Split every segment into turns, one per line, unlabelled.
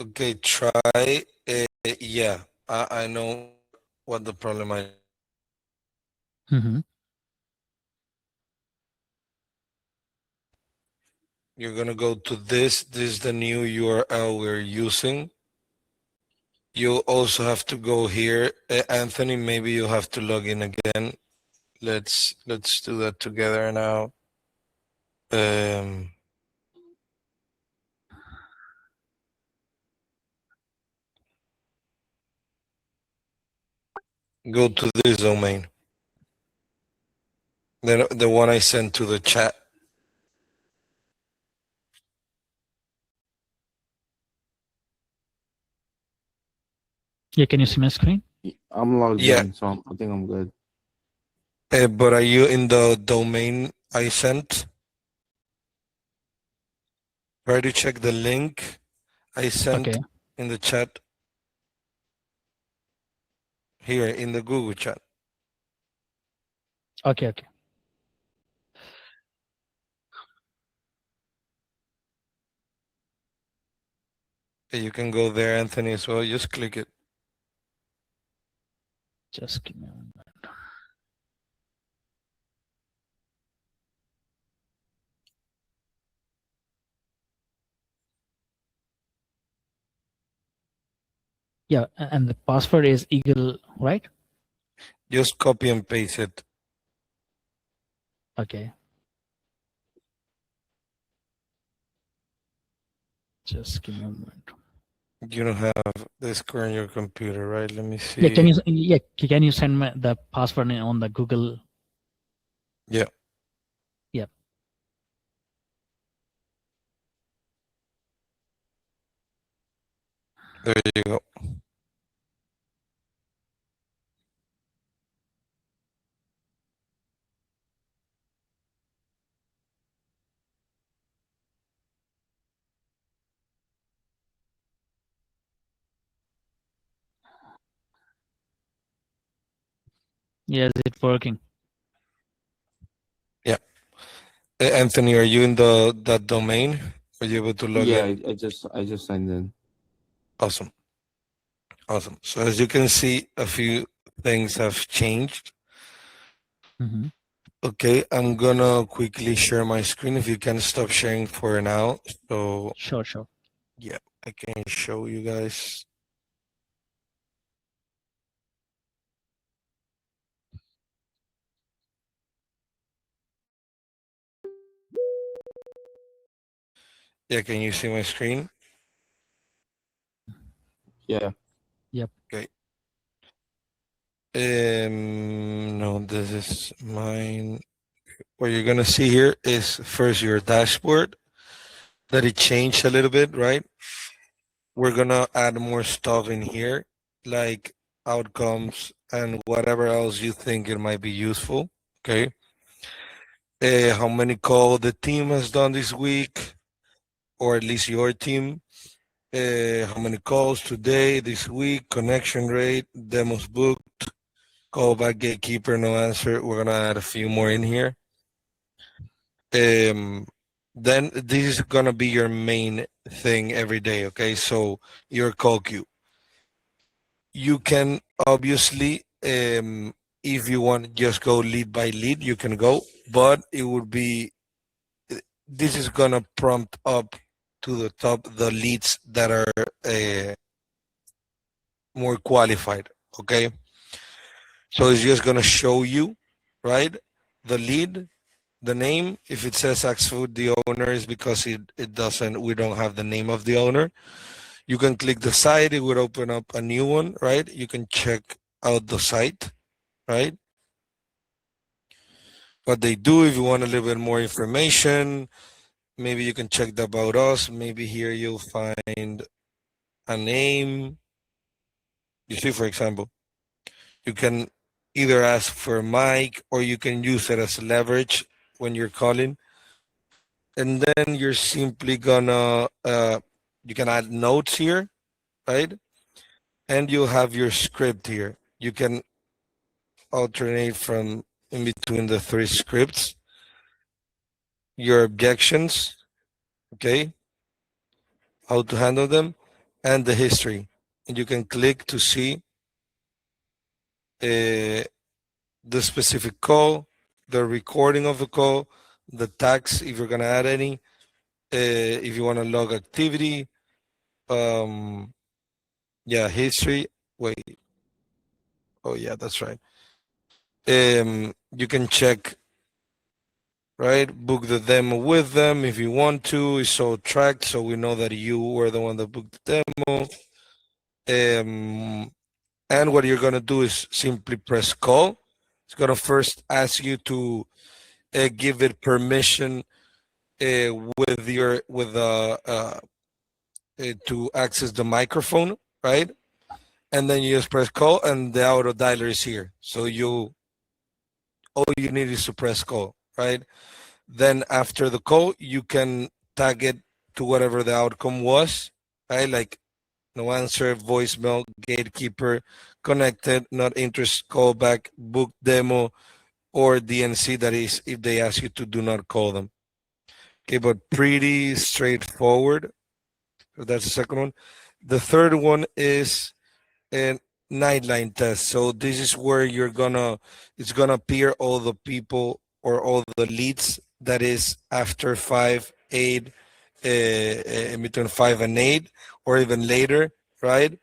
Okay, try. Yeah, I know what the problem is.
Mm-hmm.
You're gonna go to this. This is the new URL we're using. You also have to go here, Anthony. Maybe you have to log in again. Let's do that together now. Um, Go to this domain. The one I sent to the chat.
Yeah, can you see my screen?
I'm logged
Yeah,
in, so I think I'm good.
but are you in the domain I sent? Try to check the link I sent
Okay.
in the chat here in the Google chat.
Okay. Okay.
You can go there, Anthony, as well. Just click it.
Just give me a moment. Yeah, and the password is Eagle, right?
Just copy and paste it.
Okay. Just give me a moment.
You don't have the square on your computer, right? Let me
Yeah,
see.
can you send me the password on the Google?
Yeah.
Yep.
There you go.
Yeah, is it working?
Yeah. Anthony, are you in that domain? Are you able to log
Yeah,
in?
I just signed in.
Awesome. Awesome. So as you can see, a few things have changed.
Mm-hmm.
Okay, I'm gonna quickly share my screen if you can stop sharing for now. So
Sure.
yeah, I can show you guys. Yeah, can you see my screen?
Yeah.
Yep.
Okay. No, this is mine. What you're gonna see here is first your dashboard that it changed a little bit, right? We're gonna add more stuff in here, like outcomes and whatever else you think it might be useful. Okay. How many calls the team has done this week, or at least your team. How many calls today, this week, connection rate, demos booked, callback, gatekeeper, no answer. We're gonna add a few more in here. Um, then this is gonna be your main thing every day. Okay, so your call queue. You can obviously, if you want, just go lead by lead. You can go, but it would be this is gonna prompt up to the top the leads that are more qualified. Okay, so it's just gonna show you, right, the lead, the name. If it says ask for the owner, is because it doesn't. We don't have the name of the owner. You can click the site. It would open up a new one, right? You can check out the site, right? What they do. If you want a little bit more information, maybe you can check the about us. Maybe here you'll find a name. You see, for example, you can either ask for a mic or you can use it as leverage when you're calling. And then you're simply gonna, you can add notes here, right? And you have your script here. You can alternate from in between the three scripts, your objections, okay, how to handle them, and the history. And you can click to see the specific call, the recording of the call, the tags if you're gonna add any, if you want to log activity, yeah, history. Wait, oh yeah, that's right. You can check, right? Book the demo with them if you want to. It's all tracked, so we know that you were the one that booked the demo. And what you're gonna do is simply press call. It's gonna first ask you to give it permission with your to access the microphone, right? And then you just press call, and the auto dialer is here. So all you need is to press call, right? Then after the call, you can tag it to whatever the outcome was, right? Like no answer, voicemail, gatekeeper, connected, not interest, callback, book demo, or DNC. That is, if they ask you to do not call them. Okay, but pretty straightforward. So that's the second one. The third one is a Nightline Test. So this is where it's gonna appear all the people or all the leads that is after 5, 8, in between 5 and 8, or even later, right?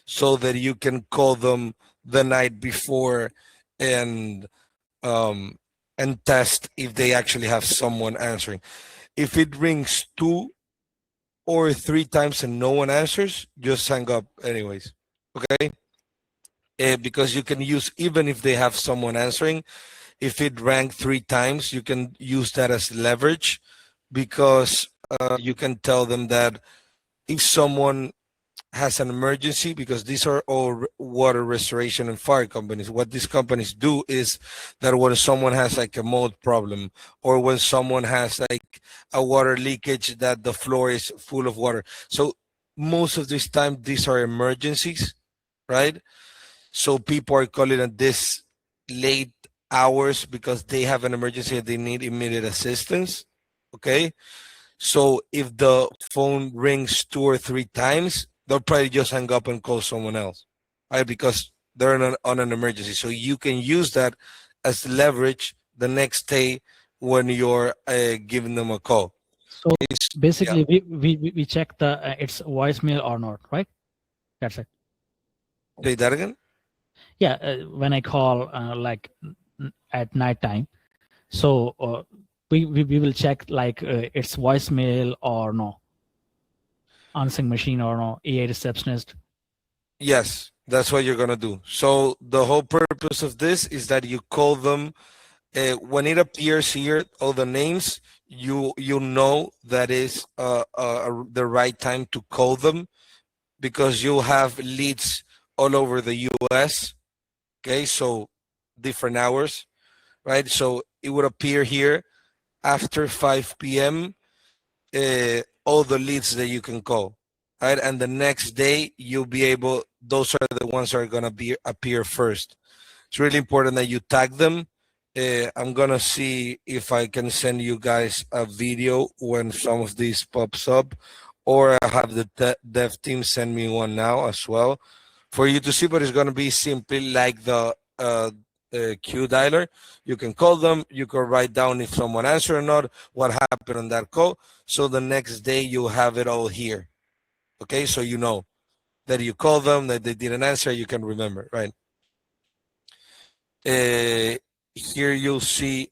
So that you can call them the night before and um, and test if they actually have someone answering. If it rings 2 or 3 times and no one answers, just hang up anyways. Okay, because you can use, even if they have someone answering, if it rang 3 times, you can use that as leverage, because you can tell them that if someone has an emergency, because these are all water restoration and fire companies. What these companies do is that when someone has like a mold problem, or when someone has like a water leakage that the floor is full of water. So most of this time, these are emergencies, right? So people are calling at this late hours because they have an emergency and they need immediate assistance. Okay. So if the phone rings 2 or 3 times, they'll probably just hang up and call someone else, right? Because they're on an emergency. So you can use that as leverage the next day when you're giving them a call.
So
Yeah.
basically, we check the it's voicemail or not, right? That's it.
Say that again.
Yeah, when I call at night time, so we will check like it's voicemail or no, answering machine or no, AI receptionist.
Yes, that's what you're gonna do. So the whole purpose of this is that you call them when it appears here, all the names. You know that is the right time to call them, because you have leads all over the U.S. Okay, so different hours, right? So it would appear here after 5 p.m. All the leads that you can call, right? And the next day you'll be able. Those are the ones that are gonna appear first. It's really important that you tag them. I'm gonna see if I can send you guys a video when some of these pops up, or I have the dev team send me one now as well for you to see. But it's gonna be simply like the queue dialer. You can call them. You can write down if someone answered or not, what happened on that call. So the next day you have it all here. Okay, so you know that you call them, that they didn't answer. You can remember, right? Here you'll see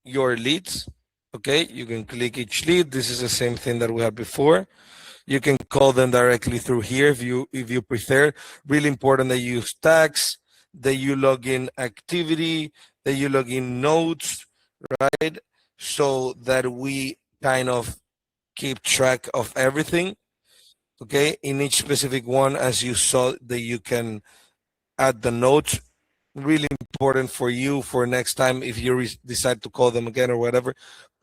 your leads. Okay, you can click each lead. This is the same thing that we had before. You can call them directly through here if you prefer. Really important that you use tags, that you log in activity, that you log in notes, right? So that we kind of keep track of everything. Okay, in each specific one, as you saw, that you can add the notes. Really important for you for next time if you decide to call them again or whatever.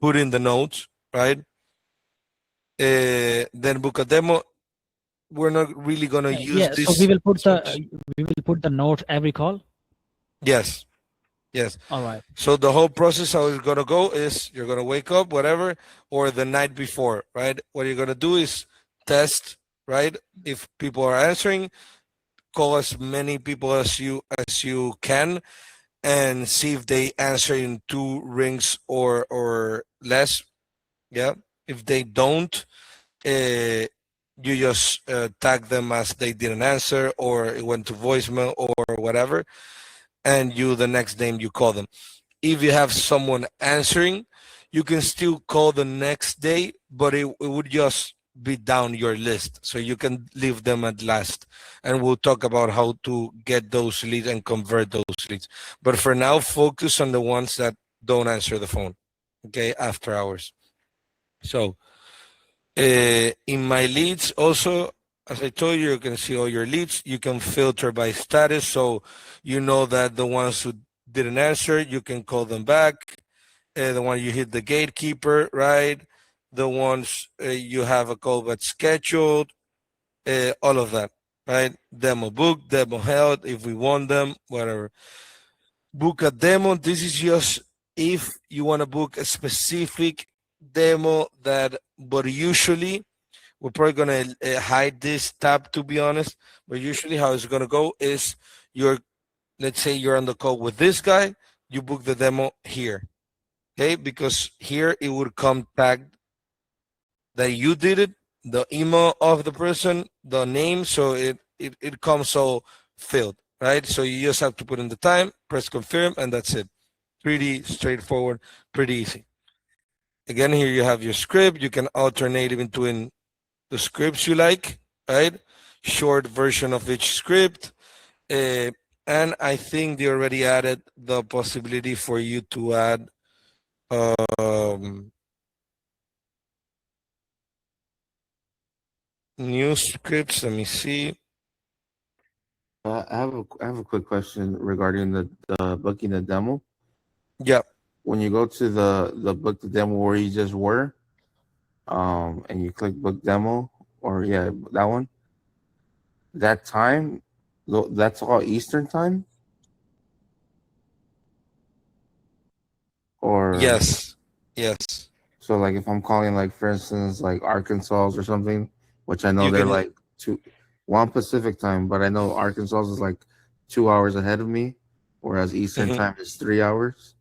Put in the notes, right? Then book a demo. We're not really gonna use
Yeah, so
this.
we will put the note every call.
Yes, yes.
All right.
So the whole process how it's gonna go is you're gonna wake up, whatever, or the night before, right? What you're gonna do is test right? If people are answering, call as many people as you can and see if they answer in two rings or less. Yeah. If they don't, you just tag them as they didn't answer or it went to voicemail or whatever, and you the next name you call them. If you have someone answering, you can still call the next day, but it would just be down your list. So you can leave them at last. And we'll talk about how to get those leads and convert those leads. But for now, focus on the ones that don't answer the phone, okay, after hours. So in my leads, also, as I told you, you can see all your leads. You can filter by status. So you know that the ones who didn't answer, you can call them back. The one you hit the gatekeeper, right? The ones you have a call but scheduled, all of that, right? Demo book, demo held, if we want them, whatever. Book a demo. This is just if you want to book a specific demo that, but usually we're probably gonna hide this tab to be honest. But usually, how it's gonna go is you're, let's say you're on the call with this guy, you book the demo here, okay? Because here it would come tagged that you did it, the email of the person, the name, so it comes all filled, right? So you just have to put in the time, press confirm, and that's it. Pretty straightforward, pretty easy. Again, here you have your script. You can alternate between the scripts you like, right? Short version of each script. Uh, and I think they already added the possibility for you to add um, new scripts. Let me see.
I have a quick question regarding the booking the demo.
Yeah.
When you go to the book the demo where you just were, and you click book demo, or yeah, that one, that time, that's all Eastern time, or
Yes. Yes.
so like if I'm calling like for instance like Arkansas or something, which I know
You
they're
can.
like two one Pacific time, but I know Arkansas is like 2 hours ahead of me, whereas Eastern
Mhm,
time is 3 hours.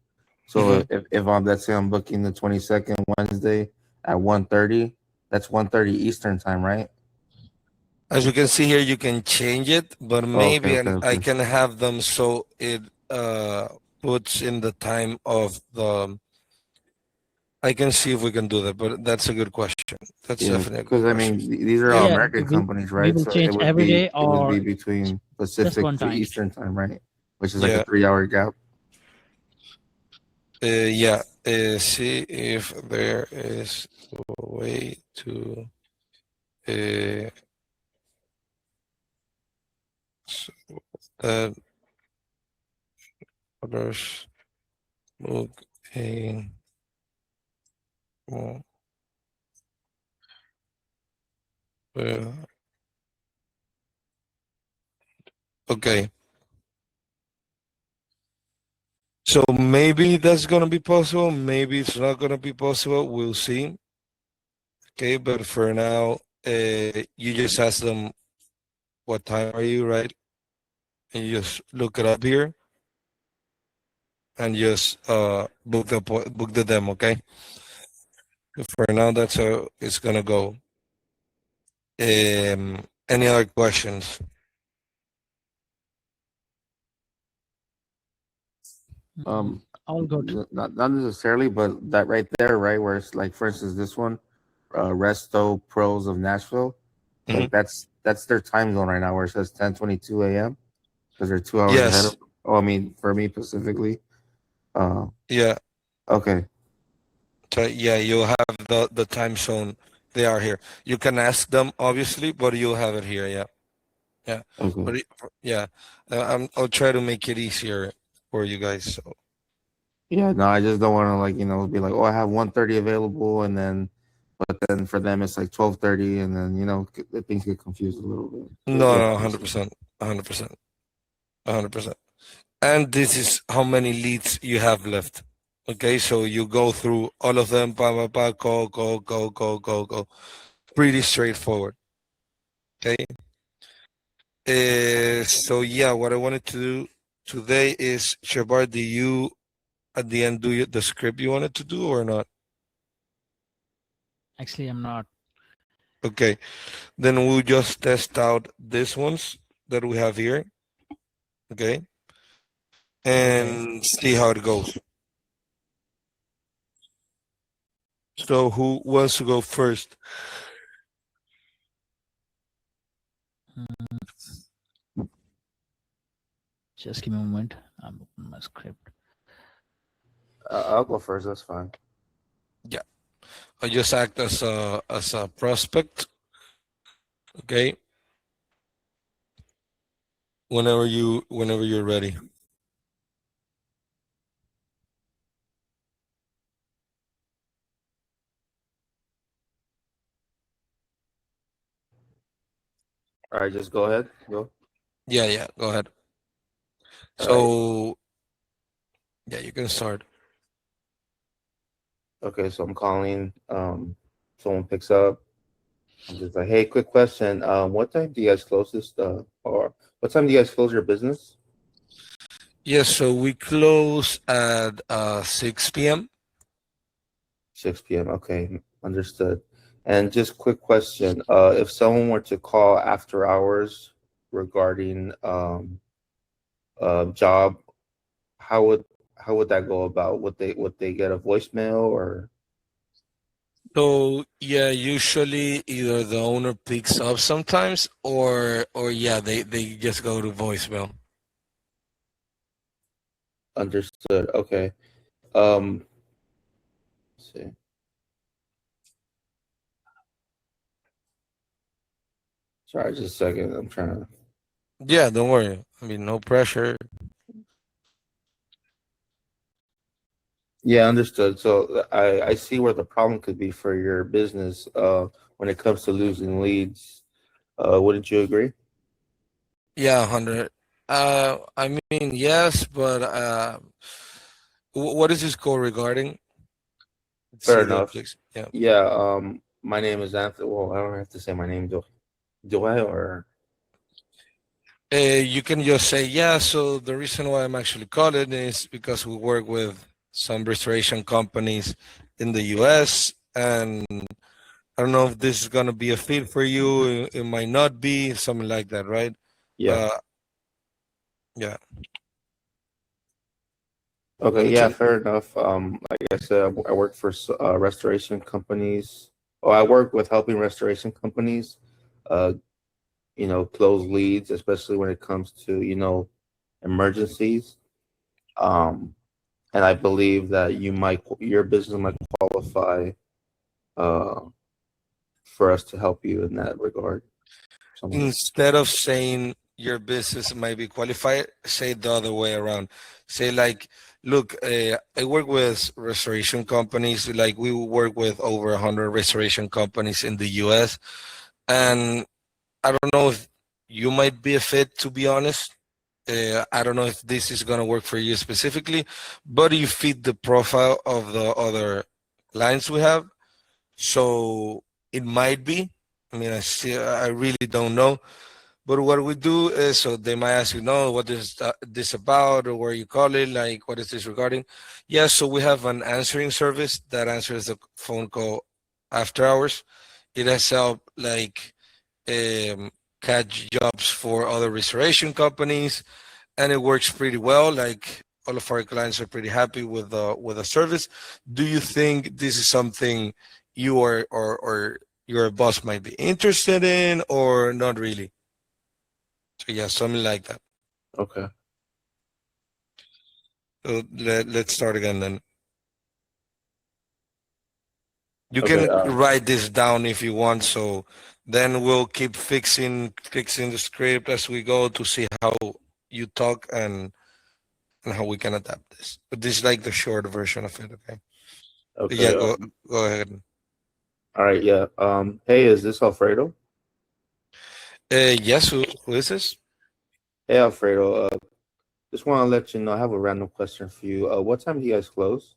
So
mhm.
if I'm, let's say I'm booking the 22nd Wednesday at 1:30, that's 1:30 Eastern time, right?
As you can see here, you can change it, but
Oh, okay,
maybe
okay,
I
okay.
can have them so it puts in the time of the. I can see if we can do that, but that's a good question. That's
Yeah,
definitely a good
because I
question.
mean these are all
Yeah.
Yeah,
American companies,
we
right?
will
So
change every day
it would be
or
between
just
Pacific
one
to
time.
Eastern time, right? Which is like a
Yeah.
3 hour gap.
Yeah. See if there is a way to uh, s- that others book a. Well, okay. So maybe that's gonna be possible. Maybe it's not gonna be possible. We'll see. Okay, but for now, you just ask them what time are you, right? And you just look it up here and just book the demo. Okay. For now, that's how it's gonna go. Any other questions?
Um,
All good.
not necessarily, but that right there, right, where it's like, for instance, this one, Resto Pros of Nashville,
Hmm.
like that's their time zone right now, where it says 10:22 a.m. because they're 2 hours ahead of.
Yes.
Oh, I mean, for me specifically. Uh,
Yeah.
okay,
So yeah, you have the time zone. They are here. You can ask them obviously, but you'll have it here. Yeah. Yeah,
okay.
but yeah, I'll try to make it easier for you guys. So
Yeah, no, I just don't want to like be like, oh, I have 1:30 available, and then but then for them it's like 12:30, and then things get confused a little bit. So
no,
yeah,
no,
that's it.
100%, 100%, 100%. And this is how many leads you have left. Okay, so you go through all of them, pa, pa, pa, go, go, go, go, go, go. Pretty straightforward. Okay. So yeah, what I wanted to do today is, Shabar, do you at the end do the script you wanted to do or not?
Actually, I'm not.
Okay, then we'll just test out these ones that we have here. Okay,
Okay.
and see how it goes. So who wants to go first?
Mm, just give me a moment. I'm opening my script.
I'll go first. That's fine.
Yeah, I just act as a prospect. Okay, whenever you're ready.
All right, just go ahead. Go.
Yeah, yeah, go ahead.
All right.
So yeah, you can start.
Okay, so I'm calling. Someone picks up. I'm just like, hey, quick question. What time do you guys close this? Or what time do you guys close your business?
Yes, so we close at 6 p.m.
6 p.m. Okay, understood. And just quick question. If someone were to call after hours regarding job, how would how would that go about? Would they get a voicemail or
So yeah, usually either the owner picks up sometimes, or yeah, they just go to voicemail.
understood? Okay. Um, let's see. Sorry, just a second. I'm trying to.
Yeah, don't worry. I mean, no pressure.
Yeah, understood. So I see where the problem could be for your business when it comes to losing leads. Wouldn't you agree?
Yeah, 100. I mean, yes, but what is this call regarding? Let's
Fair
see the
enough.
objects. Yeah.
Yeah, my name is Anthony. Well, I don't have to say my name, do I? Or
You can just say, yeah. So the reason why I'm actually calling is because we work with some restoration companies in the US, and I don't know if this is gonna be a fit for you. It might not be, something like that, right?
yeah.
Uh, yeah. You
Okay,
wanted
yeah,
to?
fair enough. Like I said, I work for restoration companies. Oh, I work with helping restoration companies, uh, close leads, especially when it comes to, emergencies. Um, and I believe that your business might qualify uh, for us to help you in that regard. Something.
Instead of saying your business might be qualified, say the other way around. Say like, look, I work with restoration companies. Like we work with over 100 restoration companies in the U.S. And I don't know if you might be a fit, to be honest. I don't know if this is going to work for you specifically, but you fit the profile of the other clients we have. So it might be. I mean, I really don't know. But what we do is, so they might ask you, no, what is this about, or where you call it, like, what is this regarding? Yeah, so we have an answering service that answers the phone call after hours. It has helped, like, um, catch jobs for other restoration companies, and it works pretty well. Like all of our clients are pretty happy with the service. Do you think this is something you or your boss might be interested in, or not really? So yeah, something like that.
Okay.
So let's start again then. You
Okay.
can write this down if you want. So then we'll keep fixing the script as we go to see how you talk and how we can adapt this. But this is like the short version of it. Okay. But yeah,
Okay.
go ahead.
All right. Yeah. Hey, is this Alfredo?
Yes. Who is this?
Hey, Alfredo. Just want to let you know I have a random question for you. What time do you guys close?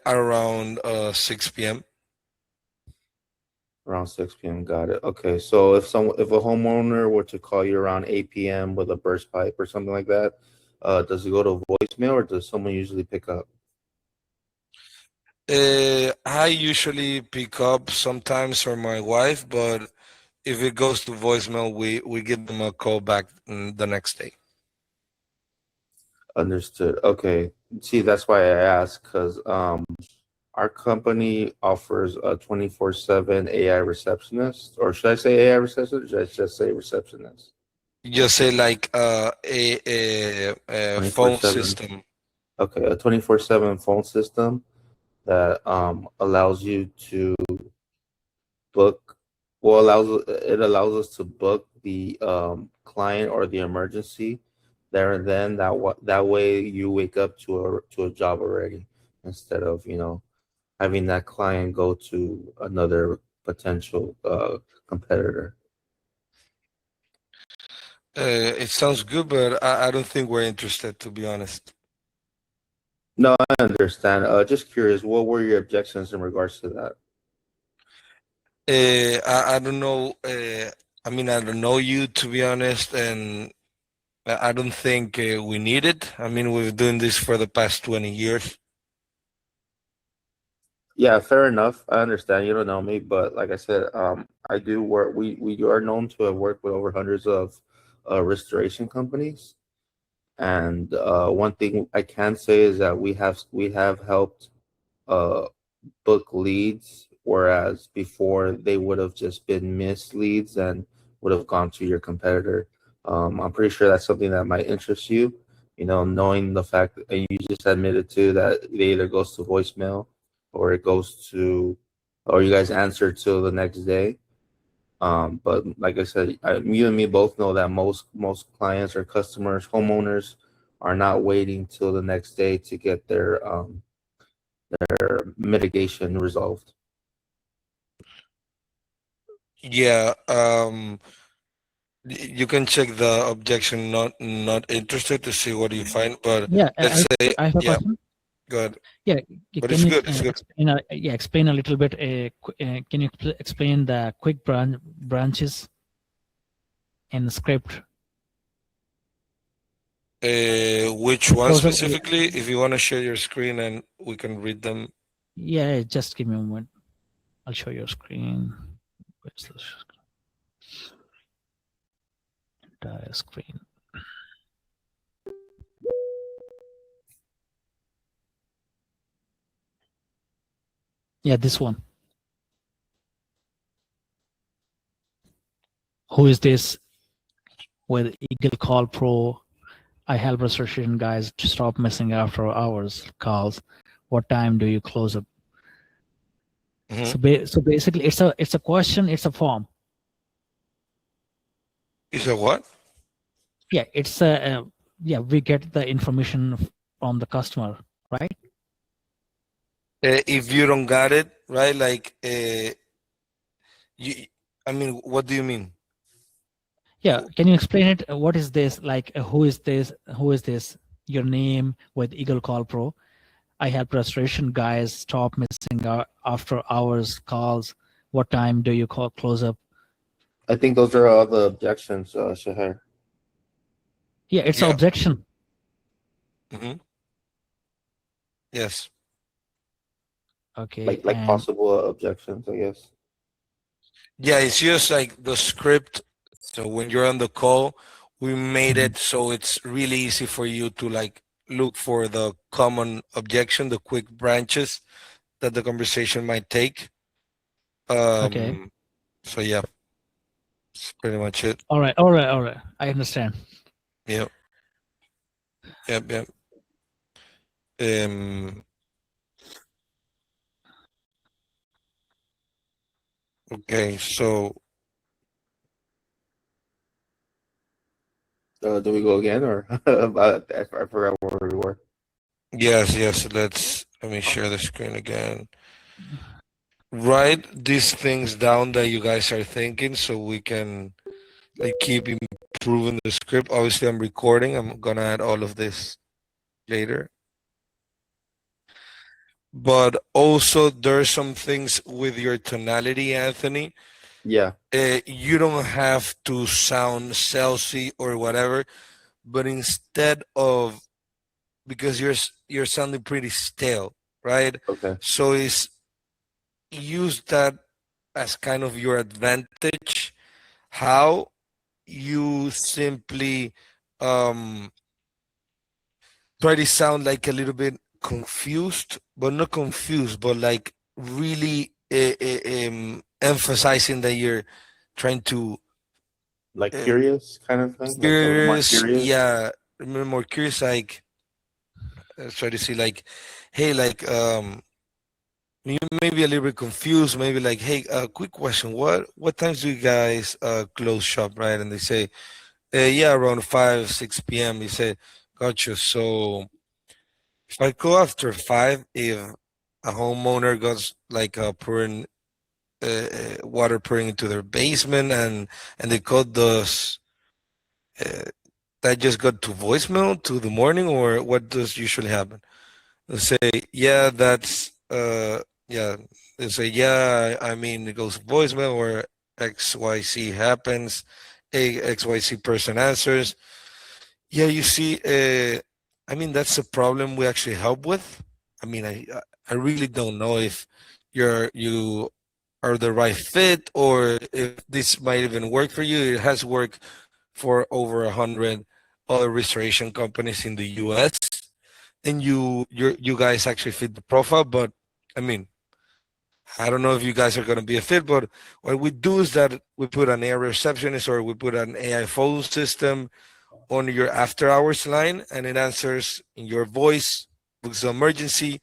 Around 6 p.m.
Around 6 p.m. Got it. Okay. So if a homeowner were to call you around 8 p.m. with a burst pipe or something like that, does it go to voicemail or does someone usually pick up?
I usually pick up sometimes for my wife, but if it goes to voicemail, we give them a call back the next day.
Understood. Okay. See, that's why I asked because our company offers a 24/7 AI receptionist, or should I say AI receptionist? Or should I just say receptionist?
Just say like a phone
24/7.
system.
Okay, a 24/7 phone system that allows you to book. Well, allows us to book the client or the emergency there and then. That way you wake up to a job already instead of having that client go to another potential competitor.
It sounds good, but I don't think we're interested, to be honest.
No, I understand. Just curious, what were your objections in regards to that?
I don't know. I mean, I don't know you, to be honest, and I don't think we need it. I mean, we've been doing this for the past 20 years.
Yeah, fair enough. I understand. You don't know me, but like I said, I do work. We are known to have worked with over hundreds of restoration companies, and one thing I can say is that we have helped uh, book leads, whereas before they would have just been missed leads and would have gone to your competitor. I'm pretty sure that's something that might interest you. Knowing the fact that and you just admitted to that it either goes to voicemail or it goes to, or you guys answer till the next day. But like I said, you and me both know that most clients or customers, homeowners, are not waiting till the next day to get their mitigation resolved.
Yeah. You can check the objection not interested to see what you find, but
Yeah,
let's say,
I have a
yeah,
question.
good.
Yeah,
But
can
it's
you
good. It's good.
explain a little bit? Can you explain the quick branches in the script?
Which one
Close up.
specifically? If you want to share your screen and we can read them.
Yeah, just give me a moment. I'll show your screen. Where's the entire screen? Yeah, this one. Who is this? With Eagle Call Pro, I help restoration guys to stop missing after hours calls. What time do you close up?
Mhm.
So basically, it's a question. It's a form.
Is a what?
Yeah, it's a yeah. We get the information from the customer, right?
If you don't got it, right? Like, you, I mean, what do you mean?
Yeah, can you explain it? What is this? Like, who is this? Who is this? Your name with Eagle Call Pro. I help restoration guys stop missing after hours calls. What time do you close up?
I think those are all the objections, Shahar.
Yeah, it's an
Yeah.
objection.
Hmm. Yes.
Okay,
Like
and
possible objections, I guess.
Yeah, it's just like the script. So when you're on the call, we made
mhm.
it so it's really easy for you to like look for the common objection, the quick branches that the conversation might take.
Okay,
Um, so yeah, that's pretty much it.
all right. I understand.
Yeah, yeah, yeah. Um, okay, so
Do we go again or I forgot where we were.
yes, yes, let me share the screen again. Write these things down that you guys are thinking so we can like keep improving the script. Obviously, I'm recording. I'm gonna add all of this later. but also there's some things with your tonality, Anthony.
Yeah.
You don't have to sound salesy or whatever, but instead of, because you're sounding pretty stale, right?
Okay.
So it's use that as kind of your advantage. How you simply um try to sound like a little bit confused, but not confused, but like really emphasizing that you're trying to
Like
uh,
curious kind of thing, like a little more
curious,
curious.
yeah, more curious, like try to see like, hey, like you may be a little bit confused, maybe like, hey, quick question, what times do you guys close shop, right? And they say, yeah, around 5, 6 p.m. You say, gotcha. So if I go after 5, if a homeowner goes like pouring water pouring into their basement, and the code does uh, that just got to voicemail to the morning, or what does usually happen? They say, yeah, that's yeah. They say, yeah, I mean, it goes voicemail, or XYZ happens, a XYZ person answers. Yeah, you see, I mean, that's a problem we actually help with. I mean, I really don't know if you are the right fit, or if this might even work for you. It has worked for over 100 other restoration companies in the U.S., and you guys actually fit the profile. But I mean, I don't know if you guys are going to be a fit, but what we do is that we put an AI receptionist, or we put an AI phone system on your after hours line, and it answers in your voice, books the emergency,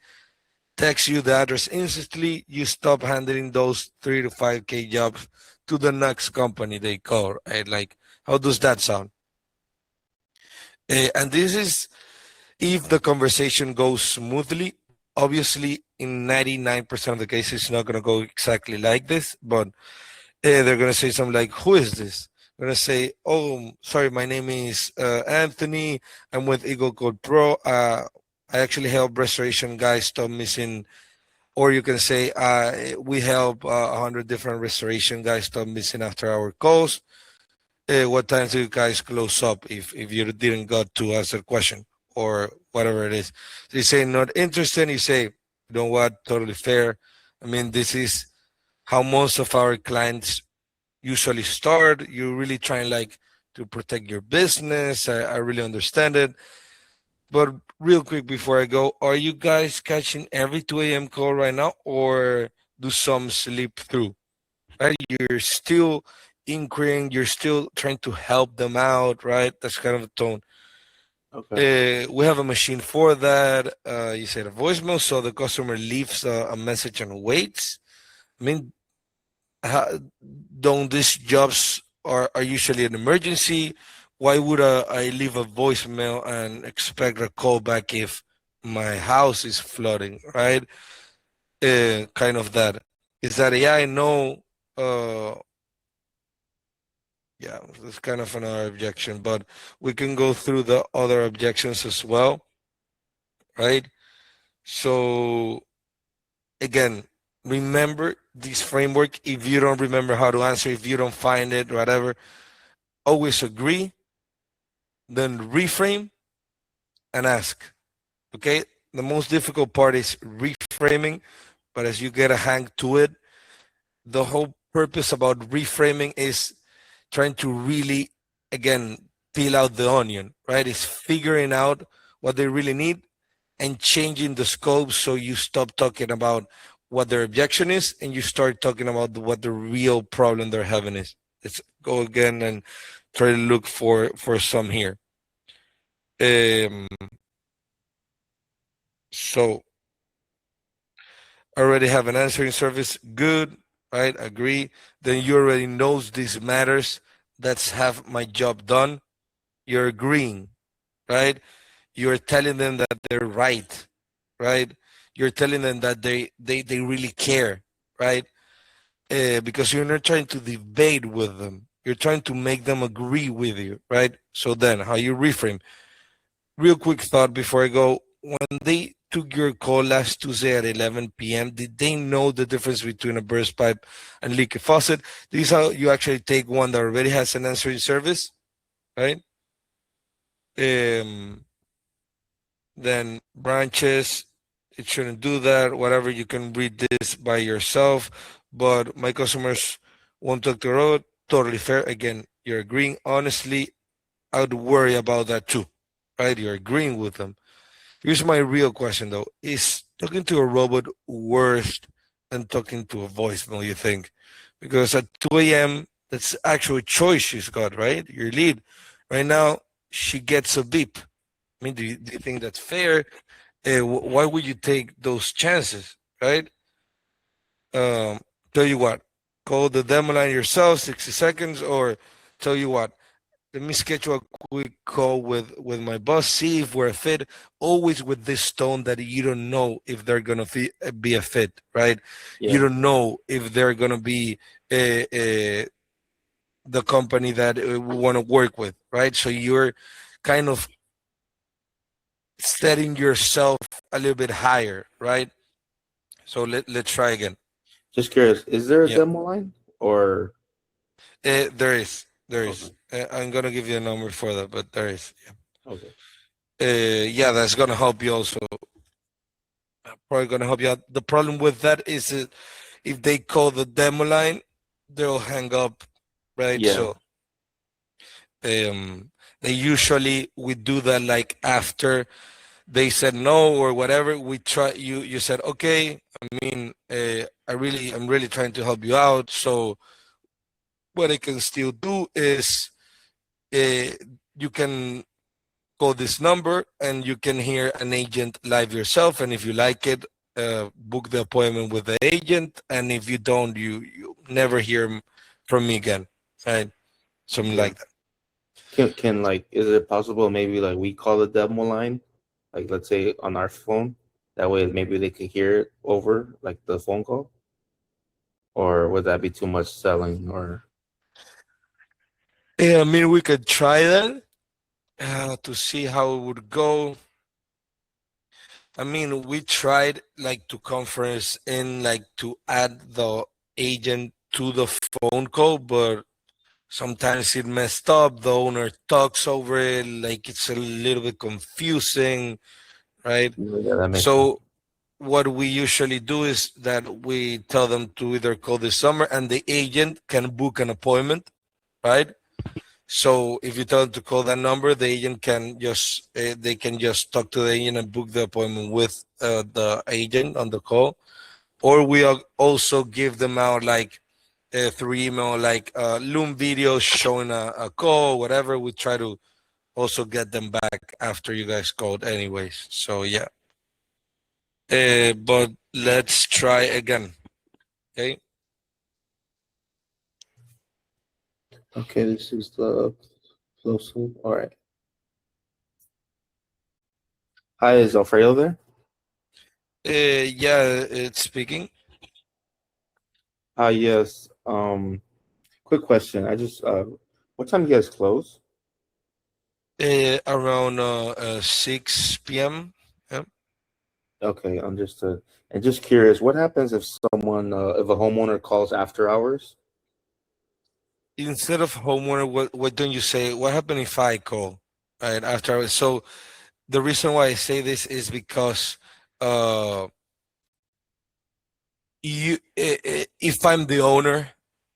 text you the address instantly. You stop handling those 3 to 5K jobs to the next company they call, right? Like, how does that sound? And this is if the conversation goes smoothly. Obviously, in 99% of the cases, it's not going to go exactly like this, but they're going to say something like, who is this? They're going to say, oh, sorry, my name is Anthony. I'm with Eagle Code Pro. I actually help restoration guys stop missing. Or you can say, we help 100 different restoration guys stop missing after our calls. What times do you guys close up if you didn't got to answer the question, or whatever it is? So you say not interested, you say, you know what, totally fair. I mean, this is how most of our clients usually start. You really trying like to protect your business. I really understand it. But real quick before I go, are you guys catching every 2 a.m. call right now, or do some slip through? Right? You're still inquiring, you're still trying to help them out, right? That's kind of the tone.
Okay.
We have a machine for that. You said a voicemail, so the customer leaves a message and waits. I mean, how, don't these jobs are usually an emergency? Why would I leave a voicemail and expect a call back if my house is flooding, right? Kind of that. Is that, yeah, I know, uh, yeah, it's kind of another objection, but we can go through the other objections as well, right? So again, remember this framework. If you don't remember how to answer, if you don't find it, whatever, always agree, then reframe and ask. Okay. The most difficult part is reframing, but as you get a hang to it, the whole purpose about reframing is trying to really, again, peel out the onion, right? It's figuring out what they really need and changing the scope, so you stop talking about what their objection is and you start talking about what the real problem they're having is. Let's go again and try to look for some here. Um, so already have an answering service, good, right? Agree. Then you already knows this matters. That's have my job done. You're agreeing, right? You're telling them that they're right, right? You're telling them that they really care, right? Because you're not trying to debate with them. You're trying to make them agree with you, right? So then, how you reframe? Real quick thought before I go. when they took your call last Tuesday at 11 p.m., did they know the difference between a burst pipe and leaky faucet? This is how you actually take one that already has an answering service, right? Um, then branches, it shouldn't do that. Whatever, you can read this by yourself. But my customers won't talk to the road. Totally fair. Again, you're agreeing. Honestly, I would worry about that too, right? You're agreeing with them. Here's my real question though: is talking to a robot worse than talking to a voicemail? You think? Because at 2 a.m., that's actual choice she's got, right? Your lead. Right now, she gets a beep. I mean, do you think that's fair? Why would you take those chances, right? Um, tell you what, call the demo line yourself, 60 seconds, or tell you what, let me schedule a quick call with my boss, see if we're a fit. Always with this tone that you don't know if they're gonna be a fit, right? You
Yeah.
don't know if they're gonna be the company that we want to work with, right? So you're kind of setting yourself a little bit higher, right? So let's try again.
Just curious, is there a
Yeah,
demo line or
there is, there is.
okay,
I'm gonna give you a number for that, but there is.
okay,
Yeah, that's gonna help you also. Probably gonna help you out. The problem with that is if they call the demo line, they'll hang up, right?
yeah,
So they usually we do that like after they said no or whatever. We try. You said okay. I mean, I'm really trying to help you out. So what I can still do is uh, you can call this number and you can hear an agent live yourself. And if you like it, book the appointment with the agent. And if you don't, you never hear from me again. Right? Something
yeah.
like that.
Can like, is it possible maybe like we call the demo line, like let's say on our phone, that way maybe they could hear it over like the phone call, or would that be too much selling? Or
Yeah, I mean, we could try that to see how it would go. I mean, we tried like to conference in, like to add the agent to the phone call, but sometimes it messed up. The owner talks over it, like it's a little bit confusing, right?
yeah, that makes sense.
So what we usually do is that we tell them to either call this summer and the agent can book an appointment, right? So if you tell them to call that number, the agent can just they can just talk to the agent and book the appointment with the agent on the call. Or we also give them out like through email, like Loom videos showing a call, whatever. We try to also get them back after you guys called, anyways. So yeah, but let's try again. Okay.
Okay, this is the close. All right. Hi, is Alfredo there?
Yeah, it's speaking.
Hi, yes. Quick question. What time do you guys close?
Around 6 p.m. Yeah.
Okay, understood. And just curious, what happens if if a homeowner calls after hours?
Instead of homeowner, what don't you say? What happened if I call right after? So the reason why I say this is because uh if I'm the owner,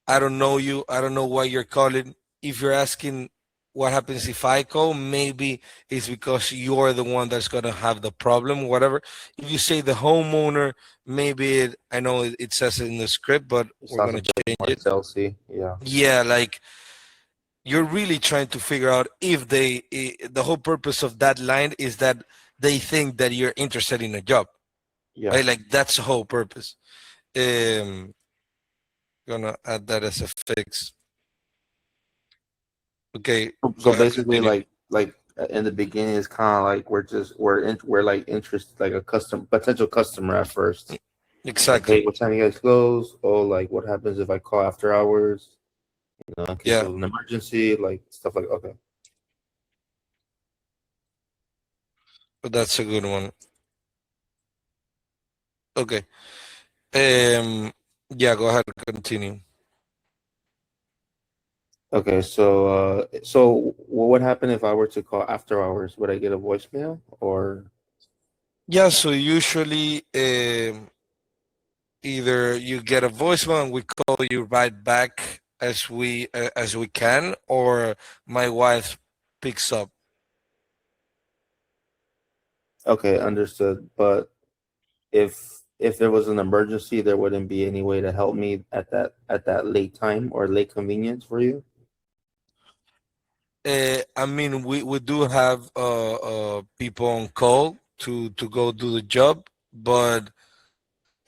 I don't know you, I don't know why you're calling. If you're asking what happens if I call, maybe it's because you're the one that's gonna have the problem, whatever. If you say the homeowner, maybe I know it says it in the script, but
It
we're
sounds a
gonna
bit
change
more
it.
salesy. Yeah.
Yeah, like you're really trying to figure out if the whole purpose of that line is that they think that you're interested in a job,
Yeah.
right? Like that's the whole purpose. um Gonna add that as a fix. Okay,
So
go ahead,
basically,
continue.
in the beginning, it's kind of like we're like interested, like a potential customer at first. Like,
Exactly.
hey, what time you guys close? Oh, like what happens if I call after hours? In case
Yeah,
of an emergency, like stuff like okay.
That's a good one. Okay. Um, yeah, go ahead, continue.
Okay, so what would happen if I were to call after hours? Would I get a voicemail or?
Yeah, so usually either you get a voicemail and we call you right back as we can, or my wife picks up.
Okay, understood. But if there was an emergency, there wouldn't be any way to help me at that late time or late convenience for you.
I mean, we do have people on call to go do the job, but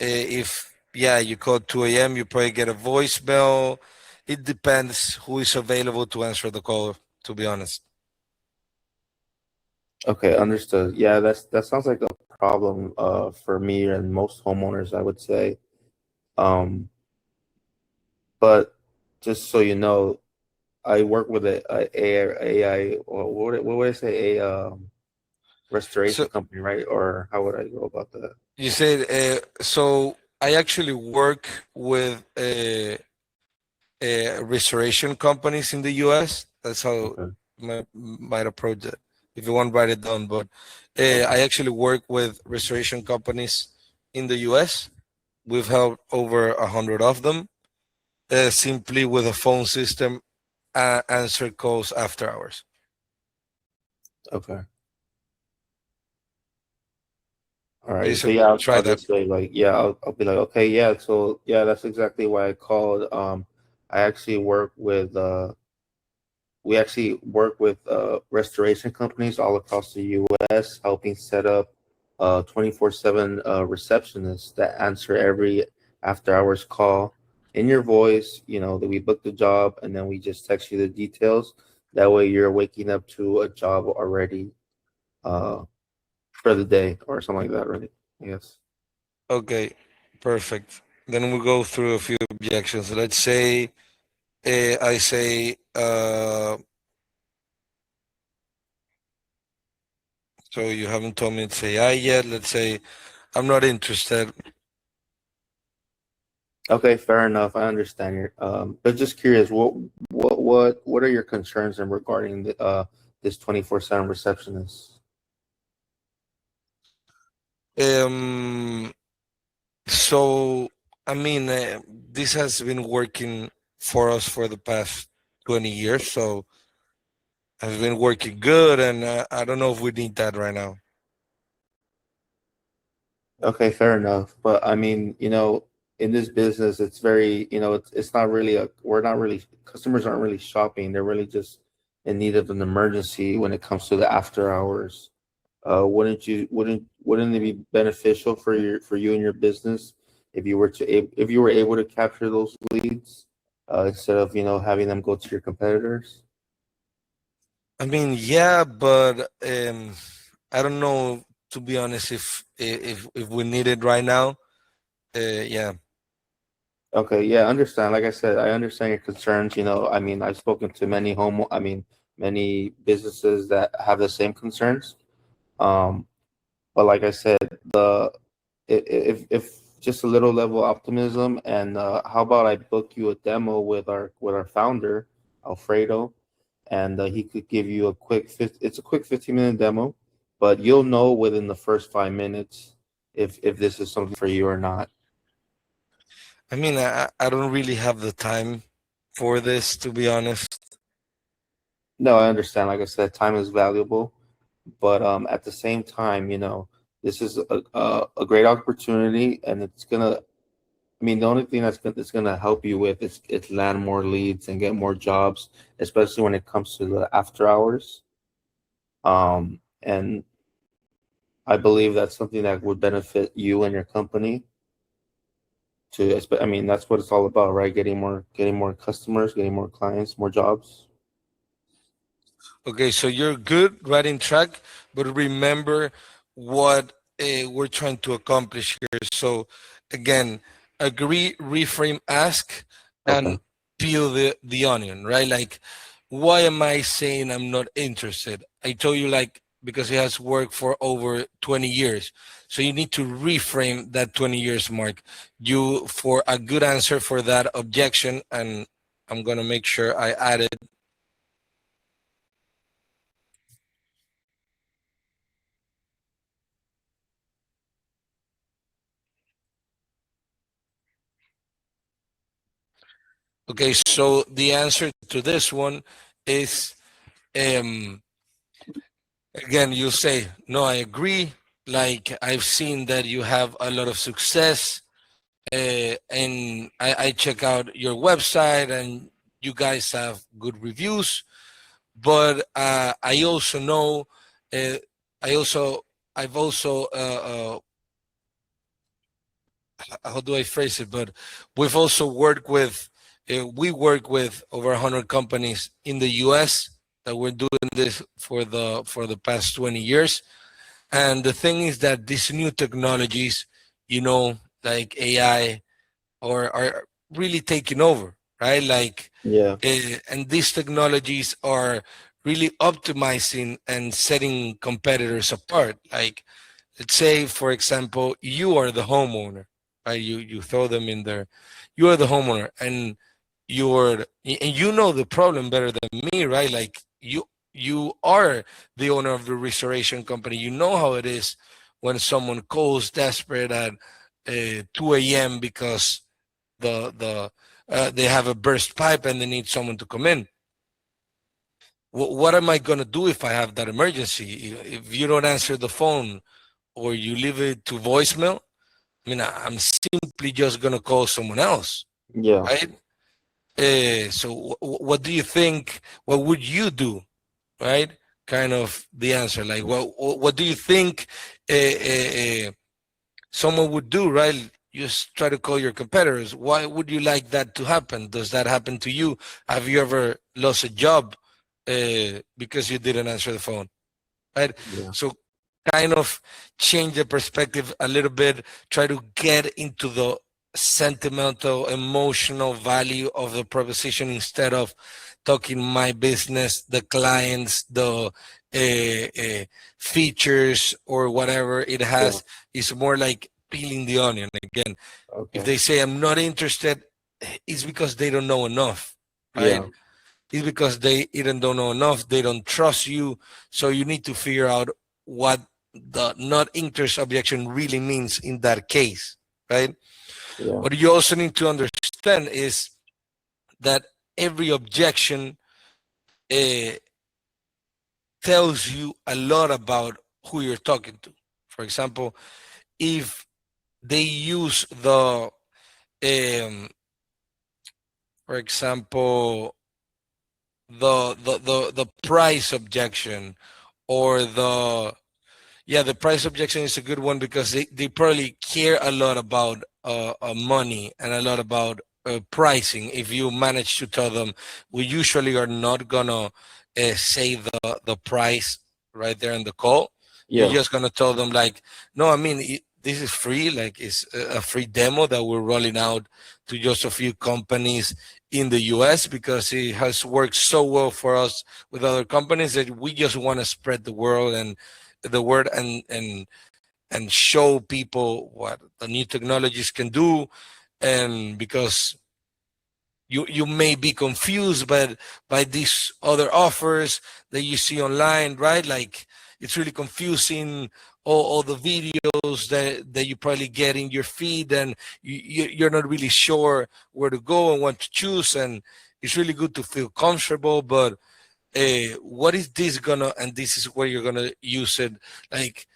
if yeah, you call 2 a.m., you probably get a voicemail. It depends who is available to answer the call, to be honest.
Okay, understood. Yeah, that sounds like a problem for me and most homeowners, I would say. Um, but just so you know, I work with AI, or what would I say, a restoration
So
company, right? Or how would I go about that?
you said so. I actually work with restoration companies in the U.S. That's how
Okay.
might approach it. If you want, write it down. But I actually work with restoration companies in the U.S. We've helped over 100 of them, simply with a phone system, answer calls after hours.
Okay. All
You
right. So
should
yeah,
try
I'll
that.
just say like, yeah, I'll be like, okay, yeah. So yeah, that's exactly why I called. I actually work with we actually work with restoration companies all across the U.S., helping set up 24/7 receptionists that answer every after hours call in your voice. You know that we book the job and then we just text you the details. That way, you're waking up to a job already uh, for the day or something like that, right? Yes.
Okay, perfect. Then we go through a few objections. Let's say I say, so you haven't told me it's AI yet. Let's say I'm not interested.
Okay, fair enough. I understand your but just curious, what are your concerns in regarding the this 24/7 receptionist?
Um, so I mean, this has been working for us for the past 20 years, so has been working good, and I don't know if we need that right now.
Okay, fair enough. But I mean, in this business, it's very, it's not really we're not really, customers aren't really shopping. They're really just in need of an emergency when it comes to the after hours. Wouldn't it be beneficial for you and your business if you were if you were able to capture those leads instead of, having them go to your competitors?
I mean, yeah, but I don't know, to be honest, if we need it right now. Yeah.
Okay, yeah, I understand. Like I said, I understand your concerns. I mean, I've spoken to many businesses that have the same concerns. Um, but like I said, if just a little level of optimism, and how about I book you a demo with our founder, Alfredo, and he could give you it's a quick 15-minute demo, but you'll know within the first 5 minutes if this is something for you or not.
I mean, I don't really have the time for this, to be honest.
No, I understand. Like I said, time is valuable, but at the same time, this is a great opportunity, and it's gonna. I mean, the only thing that's gonna help you with is it's land more leads and get more jobs, especially when it comes to the after hours. And I believe that's something that would benefit you and your company. I mean, that's what it's all about, right? Getting more customers, getting more clients, more jobs.
Okay, so you're good, right in track, but remember what we're trying to accomplish here. So, again, agree, reframe, ask,
Okay.
and peel the onion, right? Like, why am I saying I'm not interested? I told you, like, because he has worked for over 20 years. So you need to reframe that 20 years mark. You for a good answer for that objection, and I'm gonna make sure I add it. Okay, so the answer to this one is um, again, you say, no, I agree. Like, I've seen that you have a lot of success, and I check out your website, and you guys have good reviews. But I also know, uh, I also, I've also, how do I phrase it? But we've also worked with, we work with over 100 companies in the U.S. that we're doing this for the past 20 years. And the thing is that these new technologies, like AI, or are really taking over, right? Like,
Yeah.
and these technologies are really optimizing and setting competitors apart. Like, let's say, for example, you are the homeowner, right? You throw them in there. You are the homeowner, and you know the problem better than me, right? Like, you are the owner of the restoration company. You know how it is when someone calls desperate at 2 a.m. because they have a burst pipe and they need someone to come in. What am I gonna do if I have that emergency? If you don't answer the phone or you leave it to voicemail, I mean, I'm simply just gonna call someone else,
Yeah.
right? So what do you think? What would you do, right? Kind of the answer. Like, what do you think someone would do, right? Just try to call your competitors. Why would you like that to happen? Does that happen to you? Have you ever lost a job because you didn't answer the phone, right?
Yeah.
So kind of change the perspective a little bit, try to get into the sentimental, emotional value of the proposition instead of talking my business, the clients, the features, or whatever it
Yeah.
has. It's more like peeling the onion. Again, if
Okay.
they say I'm not interested, it's because they don't know enough, right?
Yeah.
It's because they even don't know enough. They don't trust you. So you need to figure out what the not interest objection really means in that case, right?
Yeah.
What you also need to understand is that every objection uh, tells you a lot about who you're talking to. For example, if they use for example, the price objection, or the price objection is a good one because they probably care a lot about money and a lot about pricing. If you manage to tell them, we usually are not gonna say the price right there in the call. You're
Yeah.
just gonna tell them like, no, I mean, this is free. Like, it's a free demo that we're rolling out to just a few companies in the US because it has worked so well for us with other companies that we just want to spread the word, and show people what the new technologies can do. And because you may be confused by these other offers that you see online, right? Like, it's really confusing, all the videos that you probably get in your feed, and you're not really sure where to go and what to choose. And it's really good to feel comfortable, but what is this gonna, and this is where you're gonna use it. Like,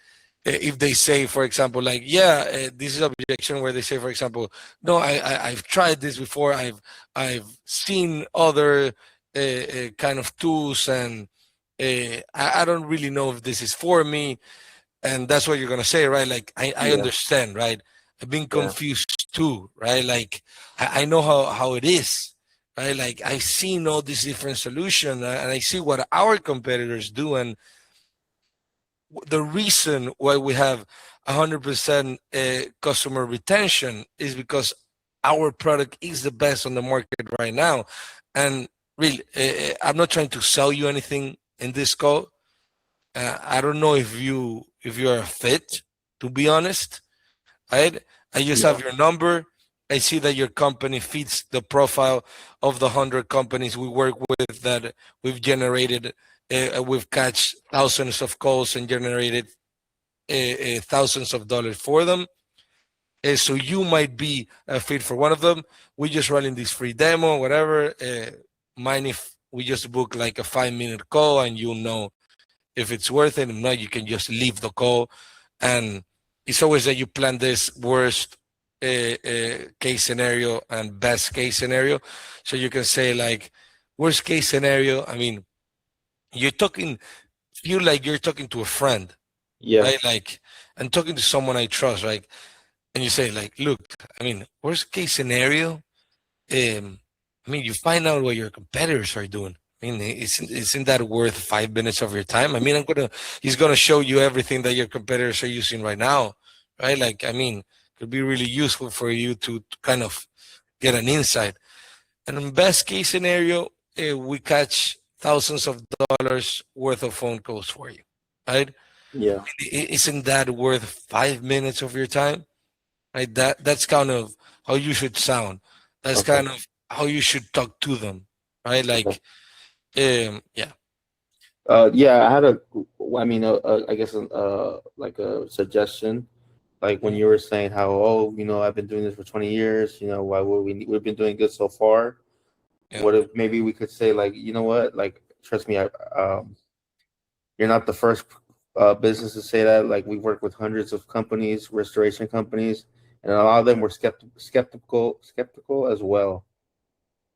if they say, for example, like, yeah, this is objection where they say, for example, no, I've tried this before. I've seen other kind of tools, and I don't really know if this is for me. And that's what you're gonna say, right? Like, I
Yeah.
understand, right? I've been
Yeah.
confused too, right? Like, I know how it is, right? Like, I've seen all these different solutions, and I see what our competitors do, and the reason why we have 100% customer retention is because our product is the best on the market right now. And really, I'm not trying to sell you anything in this call. I don't know if you're a fit, to be honest, right? I just
Yeah.
have your number. I see that your company fits the profile of the 100 companies we work with that we've generated. We've catch thousands of calls and generated thousands of dollars for them. So you might be a fit for one of them. We just running this free demo, whatever. Mind if we just book like a 5 minute call and you'll know if it's worth it. If not, you can just leave the call. And it's always that you plan this worst case scenario and best case scenario. So you can say like worst case scenario. I mean, you're talking, feel like you're talking to a friend,
Yeah.
right? Like, and talking to someone I trust, right? And you say like, look, I mean, worst case scenario, I mean, you find out what your competitors are doing. I mean, isn't that worth 5 minutes of your time? I mean, he's gonna show you everything that your competitors are using right now, right? Like, I mean, could be really useful for you to kind of get an insight. And in best case scenario, we catch thousands of dollars worth of phone calls for you, right?
Yeah.
Isn't that worth 5 minutes of your time? Right? That's kind of how you should sound. That's
Okay.
kind of how you should talk to them, right?
Okay.
Like, yeah,
Yeah, I had I mean, I guess, like a suggestion. Like when
mhm,
you were saying how, oh, I've been doing this for 20 years, why would we've been doing good so far.
yeah,
What if maybe we could say, like, you know what, like, trust me, you're not the first business to say that. Like, we work with hundreds of companies, restoration companies, and a lot of them were skeptical as well.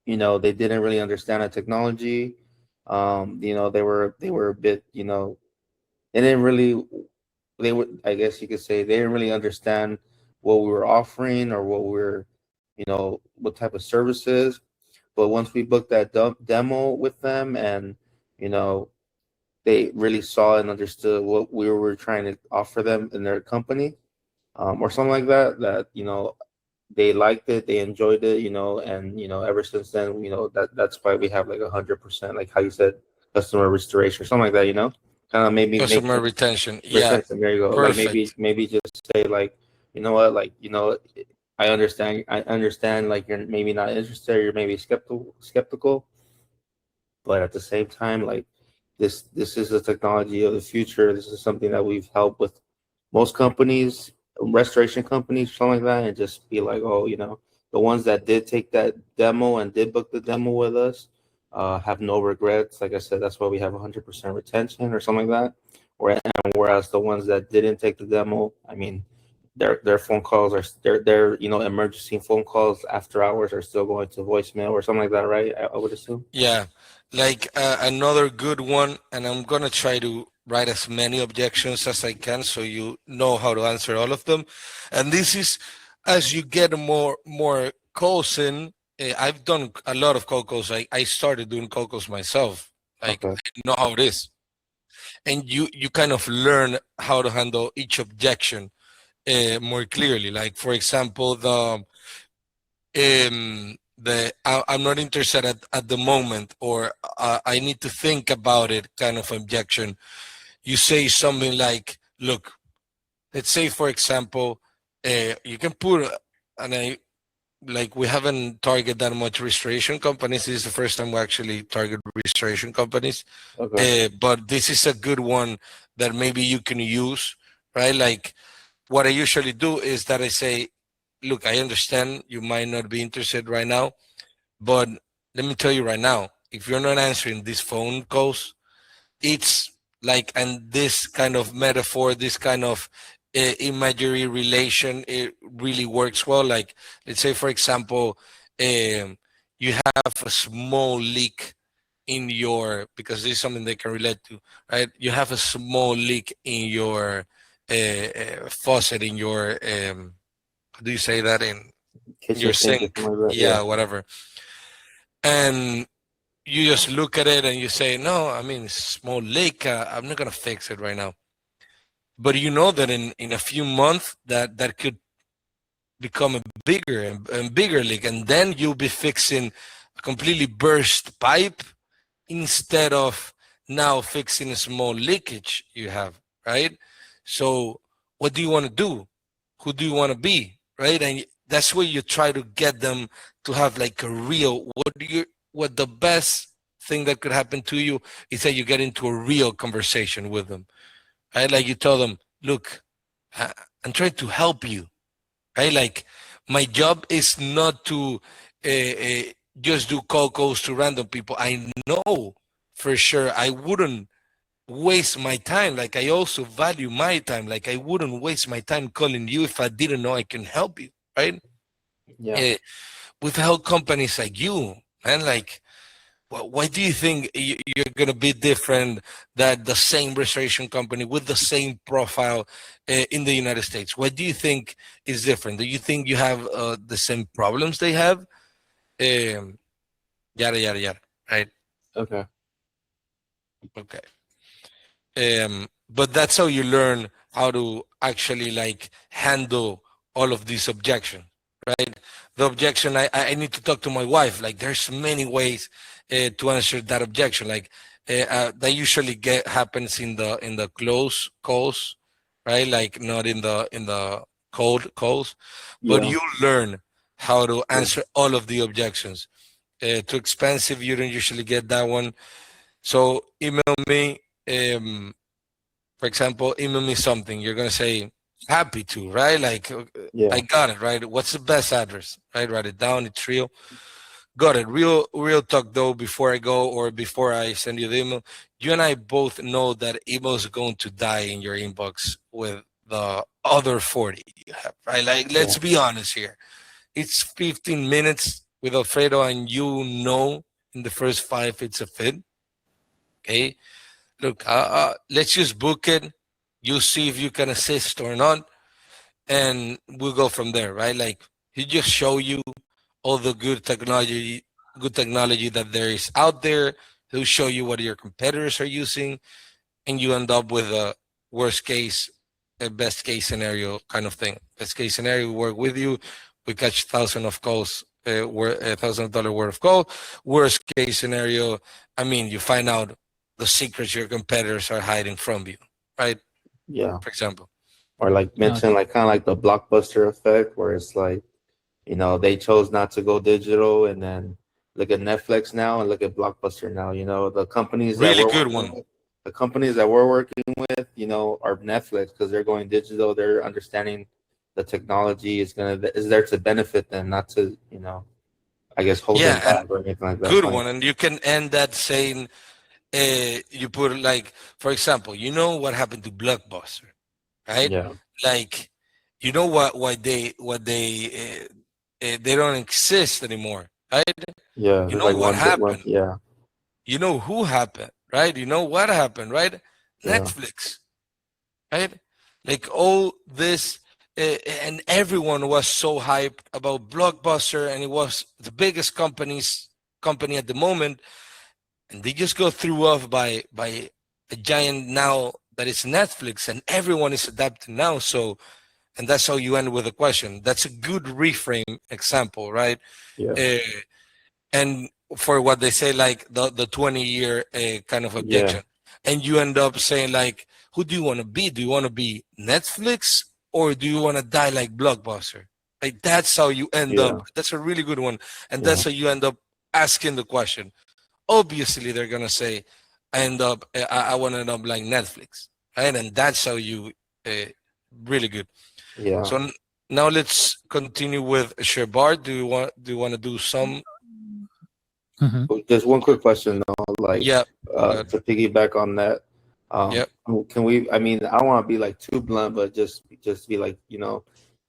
They didn't really understand the technology. They were a bit, they didn't really, they would, I guess you could say, they didn't really understand what we were offering, or what type of services. But once we booked that demo with them, and you know they really saw and understood what we were trying to offer them in their company, or something like that, they liked it, they enjoyed it, and ever since then, that's why we have like 100%, like how you said, customer restoration or something like that. Kind of maybe make
customer retention. Yeah,
retention. There you go. Like maybe
perfect.
maybe just say, like, you know what, like, I understand, like, you're maybe not interested, you're maybe skeptical, but at the same time, like, this is the technology of the future. This is something that we've helped with most companies, restoration companies, something like that, and just be like, oh, the ones that did take that demo and did book the demo with us, have no regrets. Like I said, that's why we have 100% retention or something like that. Whereas the ones that didn't take the demo, I mean, their phone calls are their emergency phone calls after hours are still going to voicemail or something like that, right? I would assume.
Yeah, like another good one, and I'm gonna try to write as many objections as I can so you know how to answer all of them. And this is as you get more calls in. I've done a lot of cold calls. I started doing cold calls myself. Like
Okay.
I know how it is, and you kind of learn how to handle each objection more clearly. Like for example, I'm not interested at the moment, or I need to think about it kind of objection. You say something like, look, let's say for example, you can put, and I like we haven't targeted that much restoration companies. This is the first time we actually target restoration companies.
Okay.
But this is a good one that maybe you can use, right? Like what I usually do is that I say, look, I understand you might not be interested right now, but let me tell you right now, if you're not answering these phone calls, it's like, and this kind of metaphor, this kind of imagery relation, it really works well. Like, let's say, for example, you have a small leak in your, because this is something they can relate to, right? You have a small leak in your faucet, in your, how do you say that, in your
Kitchen sink or
sink?
something like that.
Yeah,
Yeah.
whatever. And you just look at it and you say, no, I mean, it's a small leak. I'm not going to fix it right now. But you know that in a few months that could become a bigger and bigger leak. And then you'll be fixing a completely burst pipe instead of now fixing a small leakage you have, right? So what do you want to do? Who do you want to be, right? And that's where you try to get them to have like a real, what the best thing that could happen to you is that you get into a real conversation with them, right? Like you tell them, look, I'm trying to help you, right? Like my job is not to just do cold calls to random people. I know for sure I wouldn't waste my time. Like I also value my time. Like I wouldn't waste my time calling you if I didn't know I can help you, right?
Yeah.
Uh, we've helped companies like you, man. Like, why do you think you're gonna be different than the same restoration company with the same profile in the United States? What do you think is different? Do you think you have the same problems they have? Yada yada yada. Right?
Okay.
Okay. But that's how you learn how to actually like handle all of these objections, right? The objection, I need to talk to my wife. Like there's many ways to answer that objection. Like that usually happens in the close calls, right? Like not in the cold calls, but
Yeah.
you learn how to
Yeah.
answer all of the objections. Too expensive, you don't usually get that one. So email me. For example, email me something. You're gonna say happy to, right? Like
Yeah.
I got it, right? What's the best address? Right? Write it down. It's real. Got it. Real talk though. Before I go or before I send you the email, you and I both know that email is going to die in your inbox with the other 40 you have, right? Like
Yeah.
let's be honest here. It's 15 minutes with Alfredo, and you know in the first five it's a fit. Okay, look, let's just book it. You see if you can assist or not, and we'll go from there, right? Like he just show you all the good technology that there is out there. He'll show you what your competitors are using, and you end up with a worst case, a best case scenario kind of thing. Best case scenario, we work with you, we catch thousands of calls, $1,000 worth of call. Worst case scenario, I mean, you find out the secrets your competitors are hiding from you, right?
Yeah.
For example.
Or like mention
Okay.
like kind of like the Blockbuster effect, where it's like, they chose not to go digital, and then look at Netflix now and look at Blockbuster now. The companies that
Really
we're
good
working
one.
with, the companies that we're working with, are Netflix because they're going digital. They're understanding the technology is there to benefit them, not to, I guess hold them
Yeah, and
back or anything like that.
good
So,
one. And you can end that saying, you put like, for example, you know what happened to Blockbuster, right?
yeah,
Like, you know they don't exist anymore, right?
yeah.
You
There's
know
like
what
one bit one.
happened.
Yeah,
You know who happened, right? You know what happened, right?
yeah,
Netflix, right? Like all this, and everyone was so hyped about Blockbuster, and it was the biggest company at the moment, and they just got threw off by a giant now that is Netflix, and everyone is adapting now. So, and that's how you end with a question. That's a good reframe example, right?
yeah,
Uh, and for what they say, like the 20-year kind of
yeah,
objection, and you end up saying like, who do you want to be? Do you want to be Netflix, or do you want to die like Blockbuster? Like that's how you end up.
yeah,
That's a really good one, and
yeah,
that's how you end up asking the question. Obviously, they're gonna say, I want to end up like Netflix, right? And that's how you really good.
yeah.
So now let's continue with Sherbar. Do you want to do some?
Mhm.
Just one quick question though, like
Yeah, good.
to piggyback on that.
Yep.
Can we? I mean, I don't want to be like too blunt, but just be like,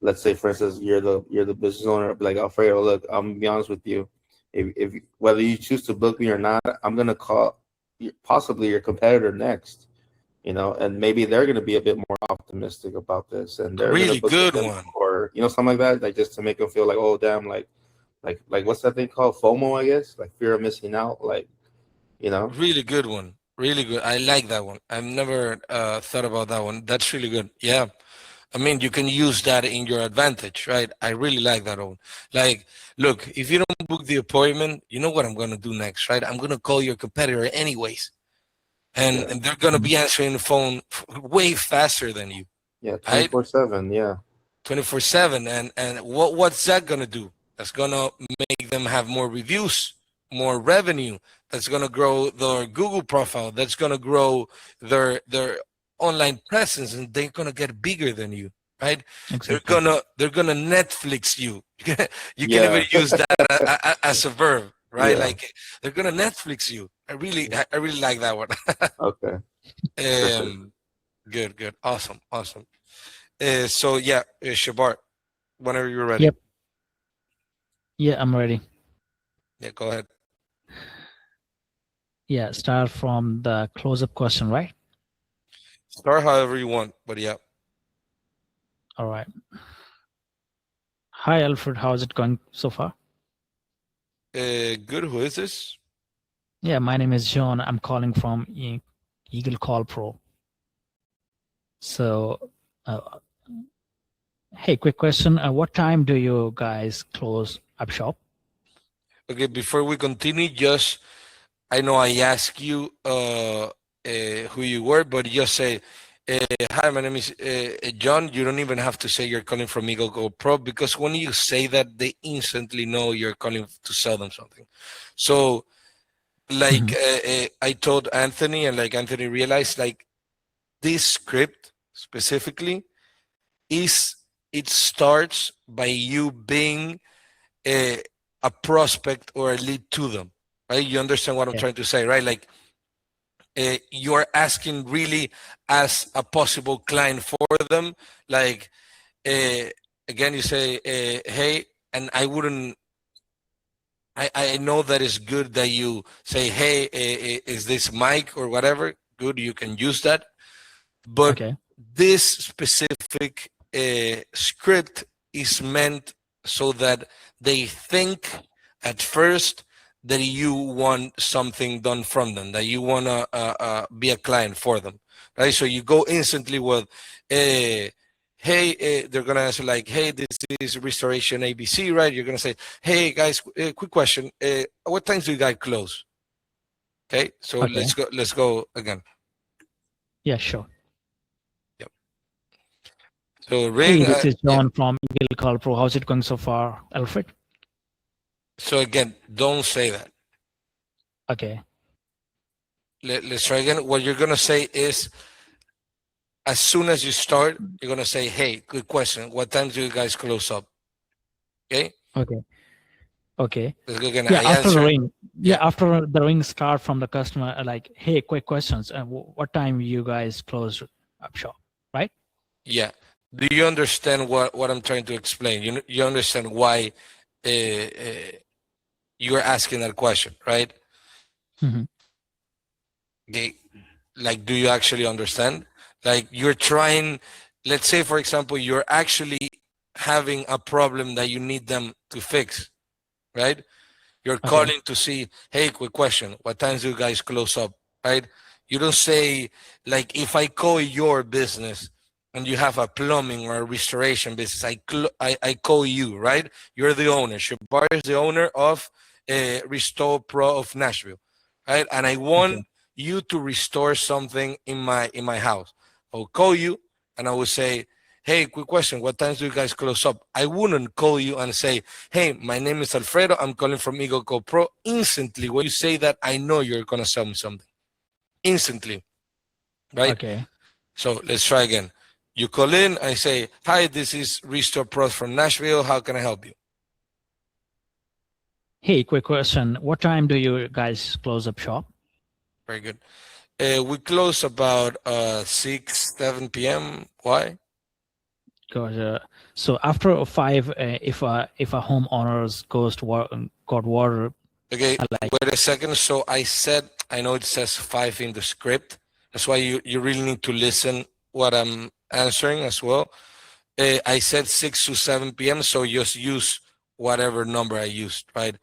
let's say for instance, you're the business owner. Be like, Alfredo, look, I'm gonna be honest with you. If whether you choose to book me or not, I'm gonna call possibly your competitor next. And maybe they're gonna be a bit more optimistic about this, and they're gonna
Really
book with
good
them,
one.
or something like that, like just to make them feel like, oh damn, like what's that thing called? FOMO, I guess, like fear of missing out, like you know.
Really good one. Really good. I like that one. I've never thought about that one. That's really good. Yeah. I mean, you can use that in your advantage, right? I really like that one. Like, look, if you don't book the appointment, you know what I'm going to do next, right? I'm going to call your competitor anyways. and they're gonna be answering the phone way faster than you,
Yeah,
right?
24/7. Yeah.
24/7. And what's that gonna do? That's gonna make them have more reviews, more revenue. That's gonna grow their Google profile. That's gonna grow their online presence, and they're gonna get bigger than you, right?
Exactly.
They're gonna Netflix you. You can even
Yeah.
use that as a verb, right?
Yeah.
Like they're gonna Netflix you. I really like that one.
Okay. Perfect.
Good, awesome. So yeah, Shabar, whenever you're ready.
Yep. Yeah, I'm ready.
Yeah, go ahead.
Yeah, start from the close-up question, right?
Start however you want, but yeah.
All right. Hi, Alfred. How's it going so far?
Good. Who is this?
Yeah, my name is John. I'm calling from Eagle Call Pro. So, hey, quick question. What time do you guys close up shop?
Okay, before we continue, just I know I asked you who you were, but just say, "Hi, my name is John." You don't even have to say you're calling from Eagle Go Pro, because when you say that, they instantly know you're calling to sell them something. So, like I told Anthony, and like Anthony realized, like this script specifically it starts by you being a prospect or a lead to them, right? You understand what I'm
Yeah.
trying to say, right? Like you're asking really as a possible client for them. Like again, you say, hey, and I know that it's good that you say, hey, is this Mike or whatever? Good, you can use that. But
Okay.
this specific script is meant so that they think at first that you want something done from them, that you want to be a client for them, right? So you go instantly with, hey, they're going to answer like, hey, this is Restoration ABC, right? You're going to say, hey, guys, quick question. What times do you guys close? Okay, so
Okay.
let's go again.
Yeah, sure.
So
Hey,
ring,
this is
yeah.
John from Eagle Call Pro. How's it going so far, Alfred?
So again, don't say that.
Okay.
Let's try again. What you're gonna say is, as soon as you start, you're gonna say, "Hey, good question. What time do you guys close up?" Okay.
Okay. Okay.
Let's go again.
Yeah,
I
after the
answer.
ring. Yeah,
Yeah.
after the ring start from the customer, like, hey, quick questions. What time you guys close up shop, right?
Yeah. Do you understand what I'm trying to explain? You understand why you're asking that question, right?
Mm-hmm.
Okay. Like, do you actually understand? Like, you're trying. Let's say, for example, you're actually having a problem that you need them to fix, right? You're
Okay.
calling to see, hey, quick question, what times do you guys close up, right? You don't say, like, if I call your business and you have a plumbing or a restoration business, I call you, right? You're the owner. Shabar is the owner of Restore Pro of Nashville, right? And I want
Okay.
you to restore something in my house. I'll call you and I will say, hey, quick question, what times do you guys close up? I wouldn't call you and say, hey, my name is Alfredo, I'm calling from Eagle Go Pro. Instantly, when you say that, I know you're going to sell me something. Instantly, right?
Okay.
So let's try again. You call in, I say, hi, this is Restore Pro from Nashville. How can I help you?
Hey, quick question. What time do you guys close up shop?
Very good. We close about 6, 7 p.m. Why?
Because so after 5, if a homeowner goes to got water,
Okay,
like,
wait a second. So I said, I know it says 5 in the script. That's why you really need to listen what I'm answering as well. I said 6 to 7 p.m. So just use whatever number I used, right?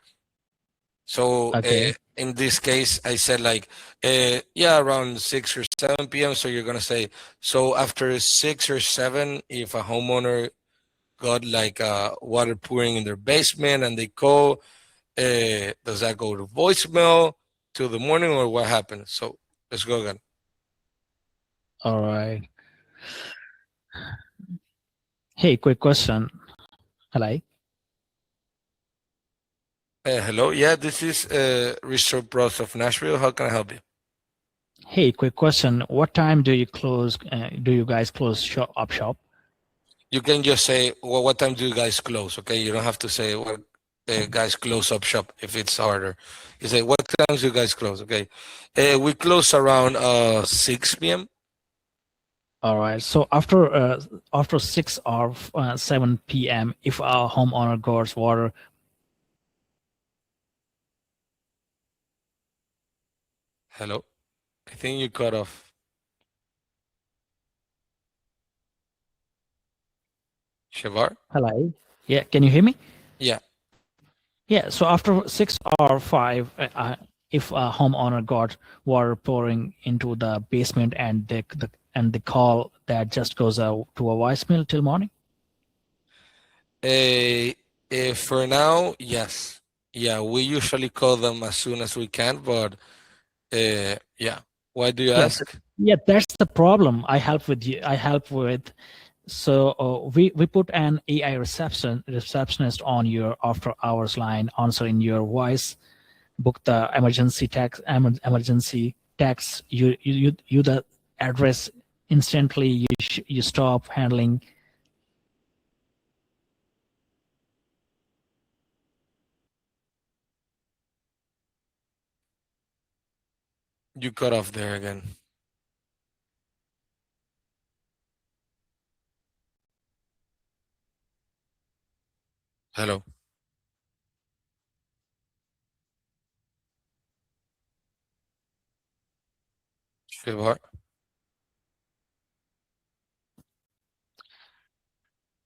So
okay,
in this case, I said like, yeah, around 6 or 7 p.m. So you're gonna say, so after 6 or 7, if a homeowner got like water pouring in their basement and they call, does that go to voicemail till the morning or what happens? So Let's go again.
All right. Hey, quick question. Hello.
Hello. Yeah, this is Resort Bros of Nashville. How can I help you?
Hey, quick question. What time do you close? Do you guys close shop?
You can just say, well, what time do you guys close? Okay, you don't have to say what guys close up shop if it's harder. You say, what times do you guys close? Okay, we close around 6 p.m.
All right. So after 6 or 7 p.m., if a homeowner goes water.
Hello, I think you cut off. Shavar?
Hello. Yeah. Can you hear me?
Yeah.
Yeah. So after 6 or 5, if a homeowner got water pouring into the basement and the call that just goes out to a voicemail till morning.
For now, yes. Yeah, we usually call them as soon as we can, but yeah. Why do you
Yeah.
ask?
Yeah. That's the problem. I help with you. I help with. So we put an AI receptionist on your after hours line, answering your voice, book the emergency text. You the address instantly. You stop handling.
You cut off there again. Hello. Shavar?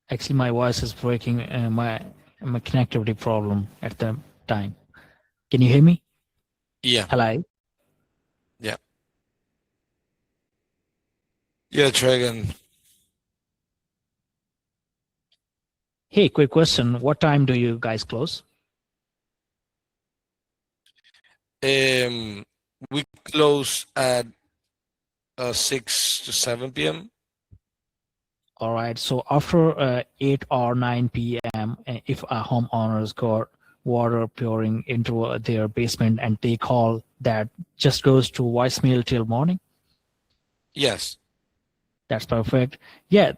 Actually, my voice is breaking. My connectivity problem at the time. Can you hear me?
Yeah.
Hello.
Yeah. Yeah, try again.
Hey, quick question. What time do you guys close?
Um, we close at 6 to 7 p.m.
All right. So after 8 or 9 p.m., if a homeowner's got water pouring into their basement and they call, that just goes to voicemail till morning.
Yes.
That's perfect. Yeah.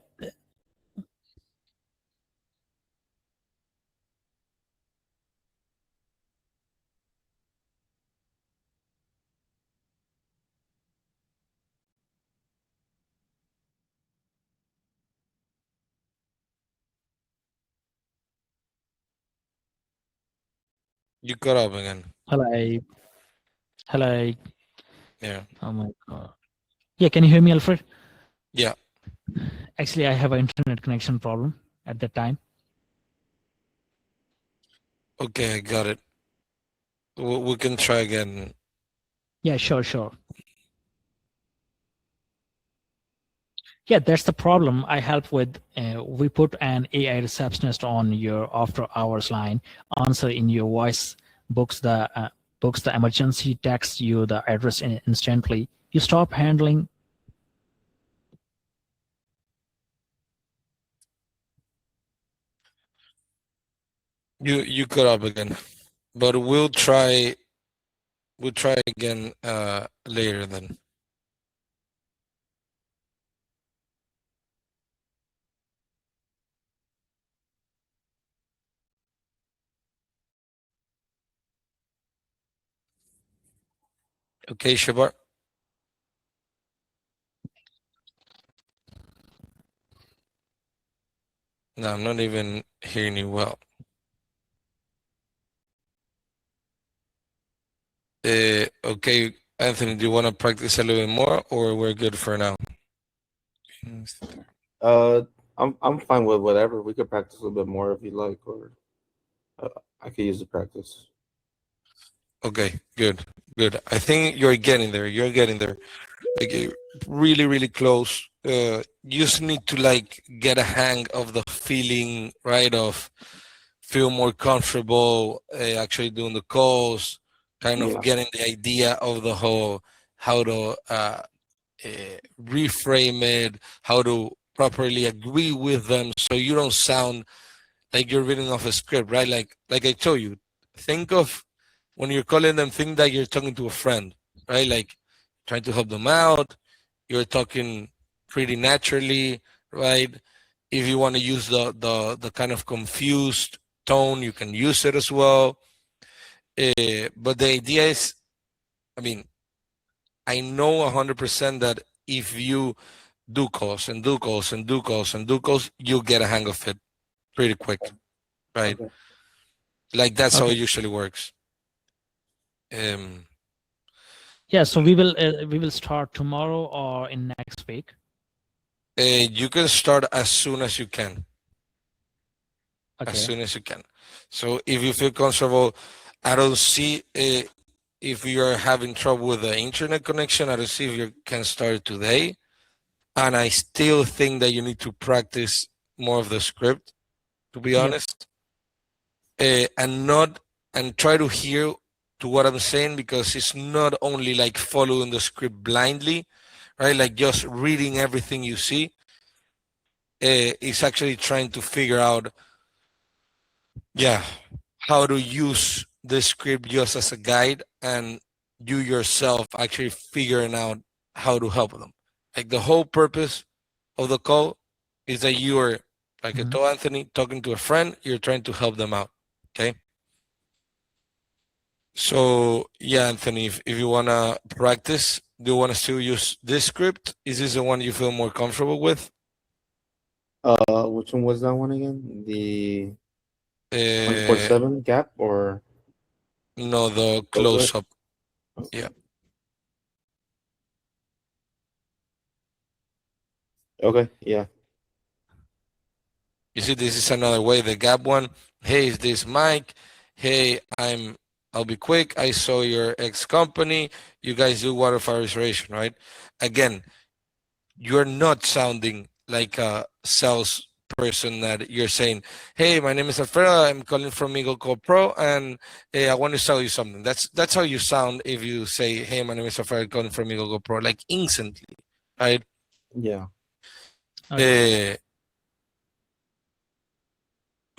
You cut off again.
Hello. Hello.
Yeah.
Oh my God. Yeah. Can you hear me, Alfred?
Yeah.
Actually, I have an internet connection problem at that time.
Okay, I got it. We can try again.
Yeah, sure. Yeah, that's the problem I help with. We put an AI receptionist on your after hours line, answer in your voice, books the emergency, text you the address instantly. You stop handling.
You cut off again. But we'll try again later then. Okay, Shabar? No, I'm not even hearing you well. Okay, Anthony, do you want to practice a little bit more or we're good for now?
Uh, I'm fine with whatever. We could practice a little bit more if you like, or uh, I could use the practice.
Okay, good, good. I think you're getting there. You're getting there. Like really, really close. You just need to like get a hang of the feeling, right? Of feel more comfortable actually doing the calls, kind of
Yeah.
getting the idea of the whole how to reframe it, how to properly agree with them, so you don't sound like you're reading off a script, right? Like I told you, think of when you're calling them, think that you're talking to a friend, right? Like trying to help them out. You're talking pretty naturally, right? If you want to use the kind of confused tone, you can use it as well. But the idea is, I mean, I know 100% that if you do calls and do calls and do calls and do calls, you'll get a hang of it pretty quick, right?
Okay.
Like that's how
Okay.
it usually works. Um,
Yeah. So we will start tomorrow or in next week.
you can start as soon as you can, as
Okay.
soon as you can. So if you feel comfortable, I don't see if you are having trouble with the internet connection. I don't see if you can start today. And I still think that you need to practice more of the script, to be
Yep.
honest, and not and try to hear to what I'm saying, because it's not only like following the script blindly, right? Like just reading everything you see. It's actually trying to figure out, yeah, how to use the script just as a guide, and you yourself actually figuring out how to help them. Like the whole purpose of the call is that you are, like I
Mhm.
told Anthony, talking to a friend, you're trying to help them out. Okay. So yeah, Anthony, if you wanna practice, do you wanna still use this script? Is this the one you feel more comfortable with?
Which one was that one again? The
Uh,
24/7 gap or
no, the
close up?
close up. Yeah.
Okay, yeah.
You see, this is another way. The gap one. Hey, is this Mike? Hey, I'll be quick. I saw your ex company. You guys do water fire restoration, right? Again, you're not sounding like a sales person that you're saying, hey, my name is Alfredo, I'm calling from Eagle Call Pro, and I want to sell you something. That's how you sound if you say, hey, my name is Alfredo, calling from Eagle Call Pro, like instantly, right?
Yeah.
Okay.
uh,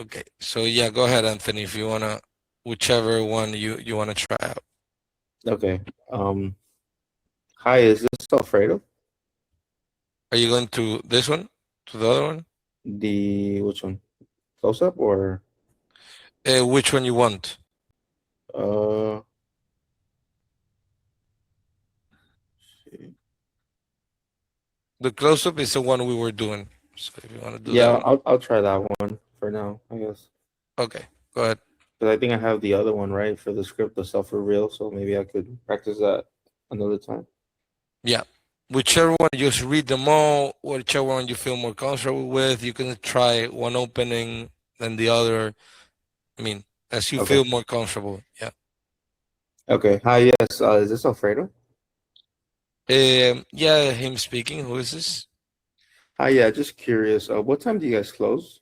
okay, so yeah, go ahead, Anthony, if you want to, whichever one you want to try out.
Okay. Hi, is this Alfredo?
Are you going to this one, to the other one?
The which one? Close up or
Which one you want?
uh
The close-up is the one we were doing, so if you want to do that
yeah,
one.
I'll try that one for now, I guess.
Okay, go ahead.
Because I think I have the other one right for the script, the self reveal, so maybe I could practice that another time.
Yeah. Whichever one, just read them all, whichever one you feel more comfortable with. You can try one opening than the other. I mean, as you
Okay.
feel more comfortable. Yeah.
Okay. Hi, yes. Is this Alfredo?
Yeah, him speaking. Who is this?
Hi, yeah, just curious. What time do you guys close?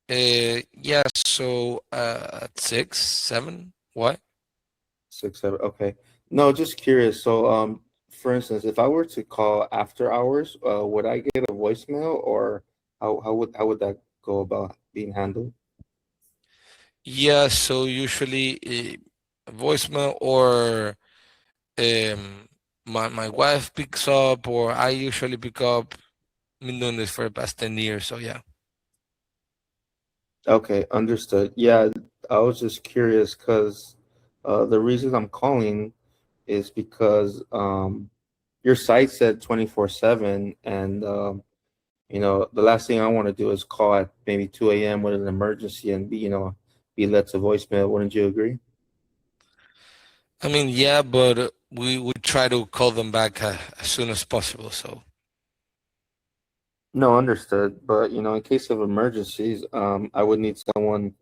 Yeah, so at 6, 7. What?
6, 7. Okay. No, just curious. So, for instance, if I were to call after hours, would I get a voicemail or how would that go about being handled?
Yeah, so usually voicemail, or um my wife picks up, or I usually pick up. I've been doing this for the past 10 years, so yeah.
Okay, understood. Yeah, I was just curious because the reason I'm calling is because your site said 24/7, and the last thing I want to do is call at maybe 2 a.m. with an emergency and be led to voicemail. Wouldn't you agree?
I mean, yeah, but we would try to call them back as soon as possible. So,
No, understood. But in case of emergencies, I would need someone,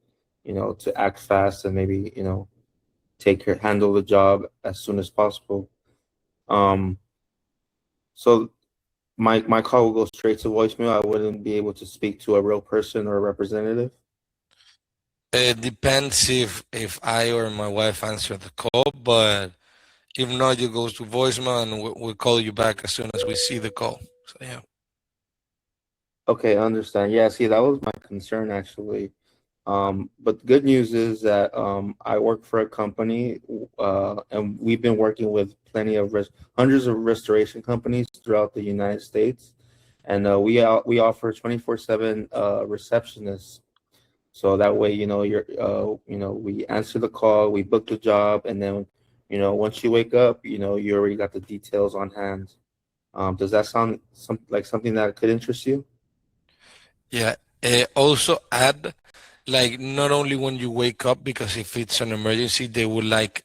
to act fast and maybe, handle the job as soon as possible. Um, so my call will go straight to voicemail. I wouldn't be able to speak to a real person or a representative.
it depends if I or my wife answer the call, but If not, you go to voicemail, and we'll call you back as soon as we see the call. So yeah.
Okay, I understand. Yeah, see, that was my concern actually. But the good news is that I work for a company, and we've been working with plenty of hundreds of restoration companies throughout the United States, and we offer 24/7 receptionists. So that way, we answer the call, we book the job, and then, once you wake up, you already got the details on hand. Does that sound like something that could interest you?
Yeah. Also add, like, not only when you wake up, because if it's an emergency, they would like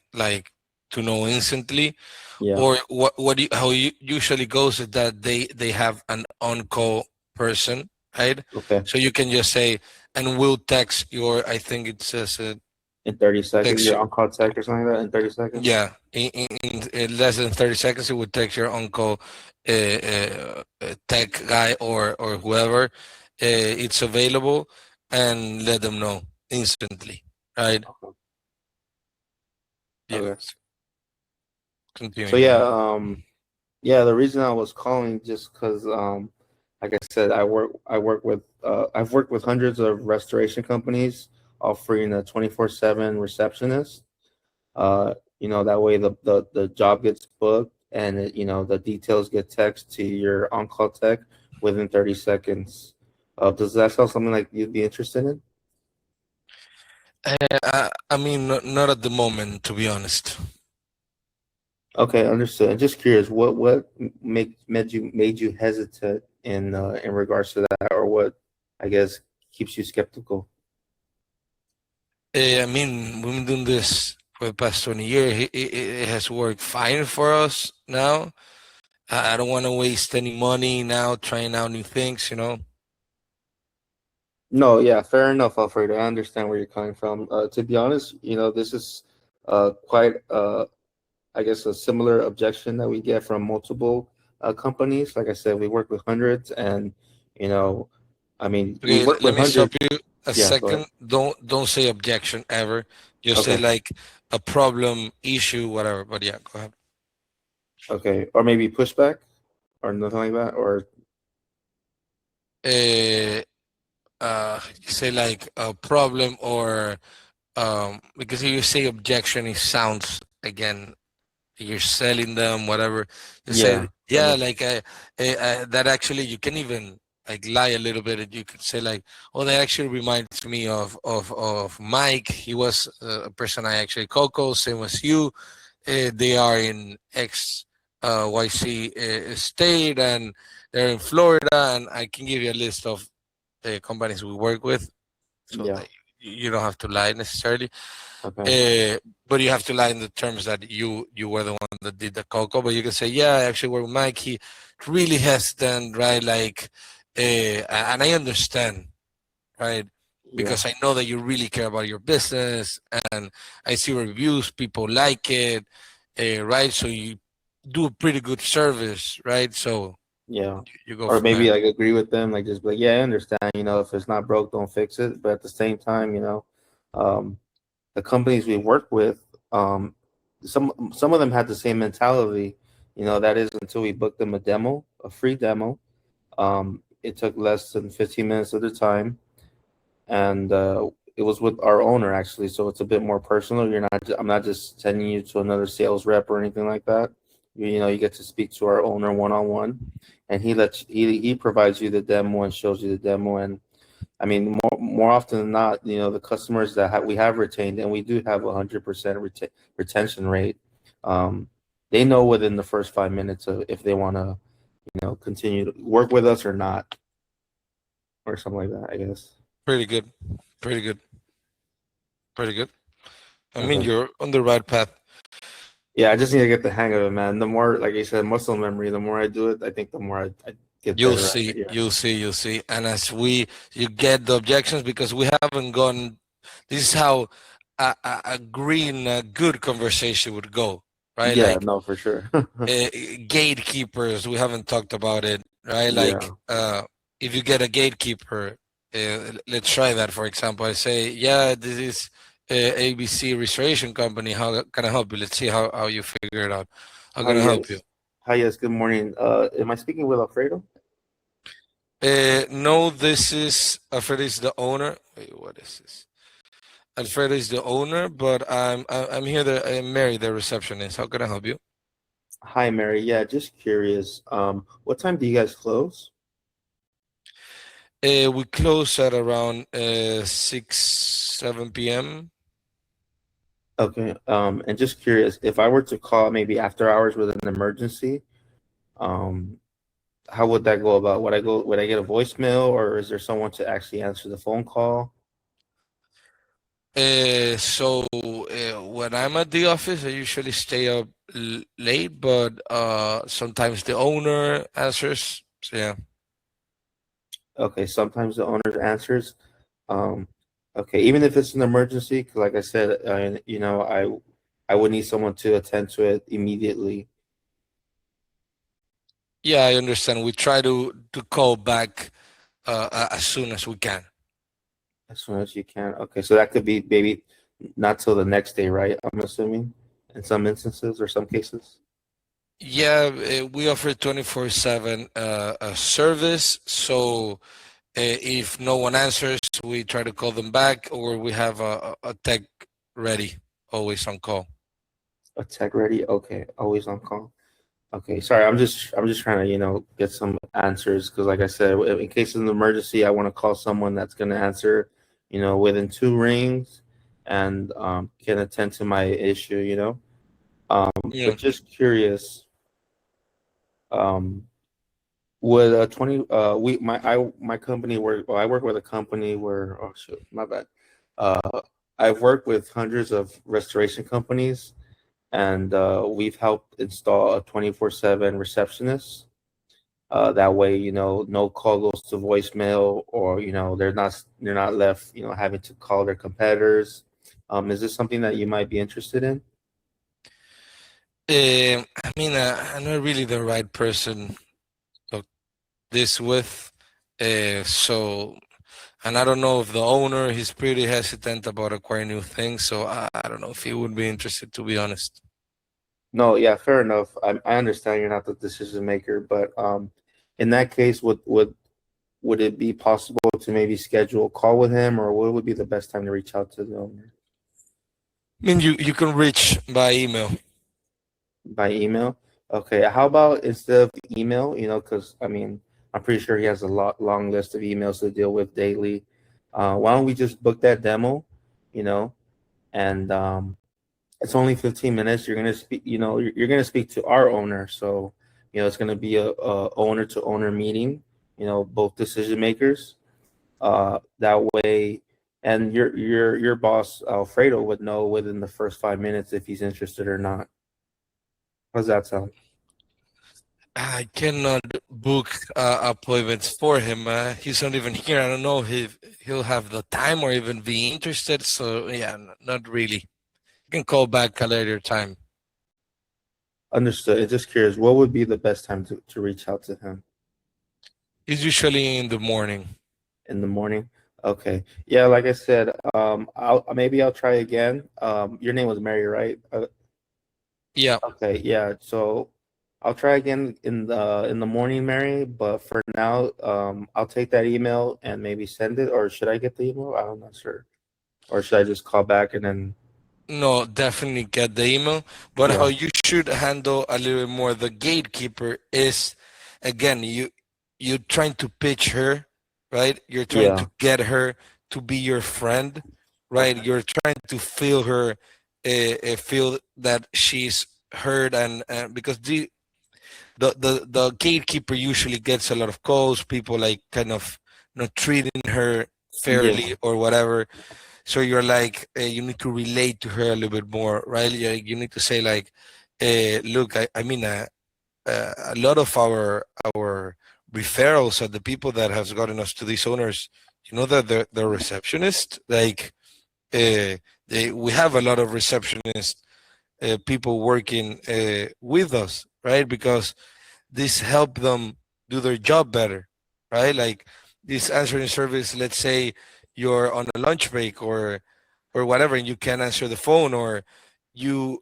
to know instantly.
Yeah.
Or how you usually goes is that they have an on-call person, right?
Okay.
So you can just say, and we'll text your, I think it says,
In 30 seconds,
text
you're
you,
on call tech or something like that in 30 seconds?
yeah, in less than 30 seconds, it would text your on-call tech guy or whoever it's available, and let them know instantly, right?
Okay.
Yeah.
Okay. So
Continue. Go
yeah,
ahead.
yeah, the reason I was calling just because like I said, I've worked with hundreds of restoration companies offering a 24/7 receptionist. That way the job gets booked and the details get text to your on-call tech within 30 seconds. Does that sound something like you'd be interested in?
I mean, not at the moment, to be honest.
Okay, understood. I'm just curious, what made you hesitant in regards to that, or what I guess keeps you skeptical?
I mean, we've been doing this for the past 20 years. It has worked fine for us now. I don't want to waste any money now trying out new things.
No, yeah, fair enough, Alfredo. I understand where you're coming from. To be honest, this is quite I guess a similar objection that we get from multiple companies. Like I said, we work with hundreds, and you know, I mean, we
Okay,
work
let
with
me stop
hundreds.
you a
Yeah, go ahead.
second. Don't say objection ever. Just say
Okay,
like a problem, issue, whatever. But yeah, go ahead.
okay, or maybe pushback or nothing like that, or
Uh, you say like a problem, or because if you say objection, it sounds, again, you're selling them whatever. You say,
yeah,
yeah, like that. Actually, you can even like lie a little bit, and you could say like, oh, that actually reminds me of Mike. He was a person I actually called, same as you. They are in X YC state, and they're in Florida, and I can give you a list of companies we work with, so
yeah,
that you don't have to lie necessarily.
okay,
uh, but you have to lie in the terms that you were the one that did the cocoa. But you can say, yeah, I actually work with Mike. He really hesitant, right? Like, and I understand, right?
yeah,
Because I know that you really care about your business, and I see reviews, people like it, right? So you do a pretty good service, right? So
yeah.
you go
Or
from there.
maybe like agree with them, like just be like, yeah, I understand. If it's not broke, don't fix it. But at the same time, um, the companies we work with, some of them had the same mentality. That is until we booked them a free demo. It took less than 15 minutes of the time, and it was with our owner actually, so it's a bit more personal. I'm not just sending you to another sales rep or anything like that. You get to speak to our owner one on one, and he provides you the demo and shows you the demo. And I mean, more often than not, the customers that we have retained, and we do have 100% retention rate. Um, they know within the first 5 minutes of if they want to, continue to work with us or not, or something like that, I guess.
Pretty good, pretty good, pretty good. I mean,
Okay.
you're on the right path.
Yeah, I just need to get the hang of it, man. The more, like you said, muscle memory, the more I do it, I think the more I get
You'll
better at it.
see,
Yeah.
you'll see, you'll see. And as you get the objections, because we haven't gone, this is how a green, good conversation would go, right?
Yeah,
Like
no, for sure.
uh, gatekeepers, we haven't talked about it, right? Like,
Yeah.
if you get a gatekeeper, let's try that, for example. I say, yeah, this is ABC Restoration Company. How can I help you? Let's see how you figure it out. How
Hi,
can I help you?
yes. Hi, yes. Good morning. Am I speaking with Alfredo?
No, this is Alfredo is the owner. Wait, what is this? Alfredo is the owner, but I'm here. I'm Mary, the receptionist. How can I help you?
Hi, Mary. Yeah, just curious. What time do you guys close?
We close at around 6, 7 p.m.
Okay. And just curious, if I were to call maybe after hours with an emergency, um, how would that go about? Would I get a voicemail, or is there someone to actually answer the phone call?
So when I'm at the office, I usually stay up late, but sometimes the owner answers. So yeah.
Okay, sometimes the owner answers. Um, okay, even if it's an emergency, 'cause like I said, I would need someone to attend to it immediately
Yeah, I understand. We try to call back as soon as we can.
as soon as you can. Okay, so that could be maybe not till the next day, right? I'm assuming in some instances or some cases.
Yeah, we offer 24/7 service. So if no one answers, we try to call them back, or we have a tech ready, always on call.
A tech ready. Okay, always on call. Okay, sorry, I'm just trying to get some answers because like I said, in case of an emergency, I want to call someone that's going to answer, within two rings, and can attend to my issue.
Yeah.
But just curious, um, would 20 we my company work well, I work with a company where oh shit, my bad. I've worked with hundreds of restoration companies, and we've helped install a 24/7 receptionist. That way, no call goes to voicemail, or they're not left, having to call their competitors. Is this something that you might be interested in?
I mean, I'm not really the right person to talk this with. So, and I don't know if the owner, he's pretty hesitant about acquiring new things. So I don't know if he would be interested, to be honest.
No, yeah, fair enough. I understand you're not the decision maker, but in that case, would it be possible to maybe schedule a call with him, or what would be the best time to reach out to the owner?
I mean, you can reach by email.
By email? Okay. How about instead of email, because I mean, I'm pretty sure he has a long list of emails to deal with daily. Why don't we just book that demo, you know, and it's only 15 minutes. You're gonna speak, you're gonna speak to our owner, so it's gonna be a owner to owner meeting, both decision makers. That way, and your boss Alfredo would know within the first 5 minutes if he's interested or not. How's that sound?
I cannot book appointments for him. He's not even here. I don't know if he'll have the time or even be interested. So yeah, not really. You can call back a later time.
Understood. And just curious, what would be the best time to reach out to him?
It's usually in the morning.
In the morning? Okay. Yeah, like I said, I'll try again. Your name was Mary, right?
Yeah.
Okay, yeah. So I'll try again in the morning, Mary. But for now, I'll take that email and maybe send it, or should I get the email? I'm not sure. Or should I just call back and then
No, definitely get the email. But how
yeah,
you should handle a little bit more the gatekeeper is, again, you're trying to pitch her, right? You're trying
yeah.
to get her to be your friend, right?
Okay.
You're trying to feel her, feel that she's heard, and because the gatekeeper usually gets a lot of calls, people like kind of not treating her
Yeah,
fairly or whatever, so you're like you need to relate to her a little bit more, right? You need to say like, look, I mean, a lot of our referrals are the people that has gotten us to these owners. You know that the receptionist, like, we have a lot of receptionist people working with us, right? Because this help them do their job better, right? Like this answering service. Let's say you're on a lunch break or or whatever, and you can't answer the phone, or you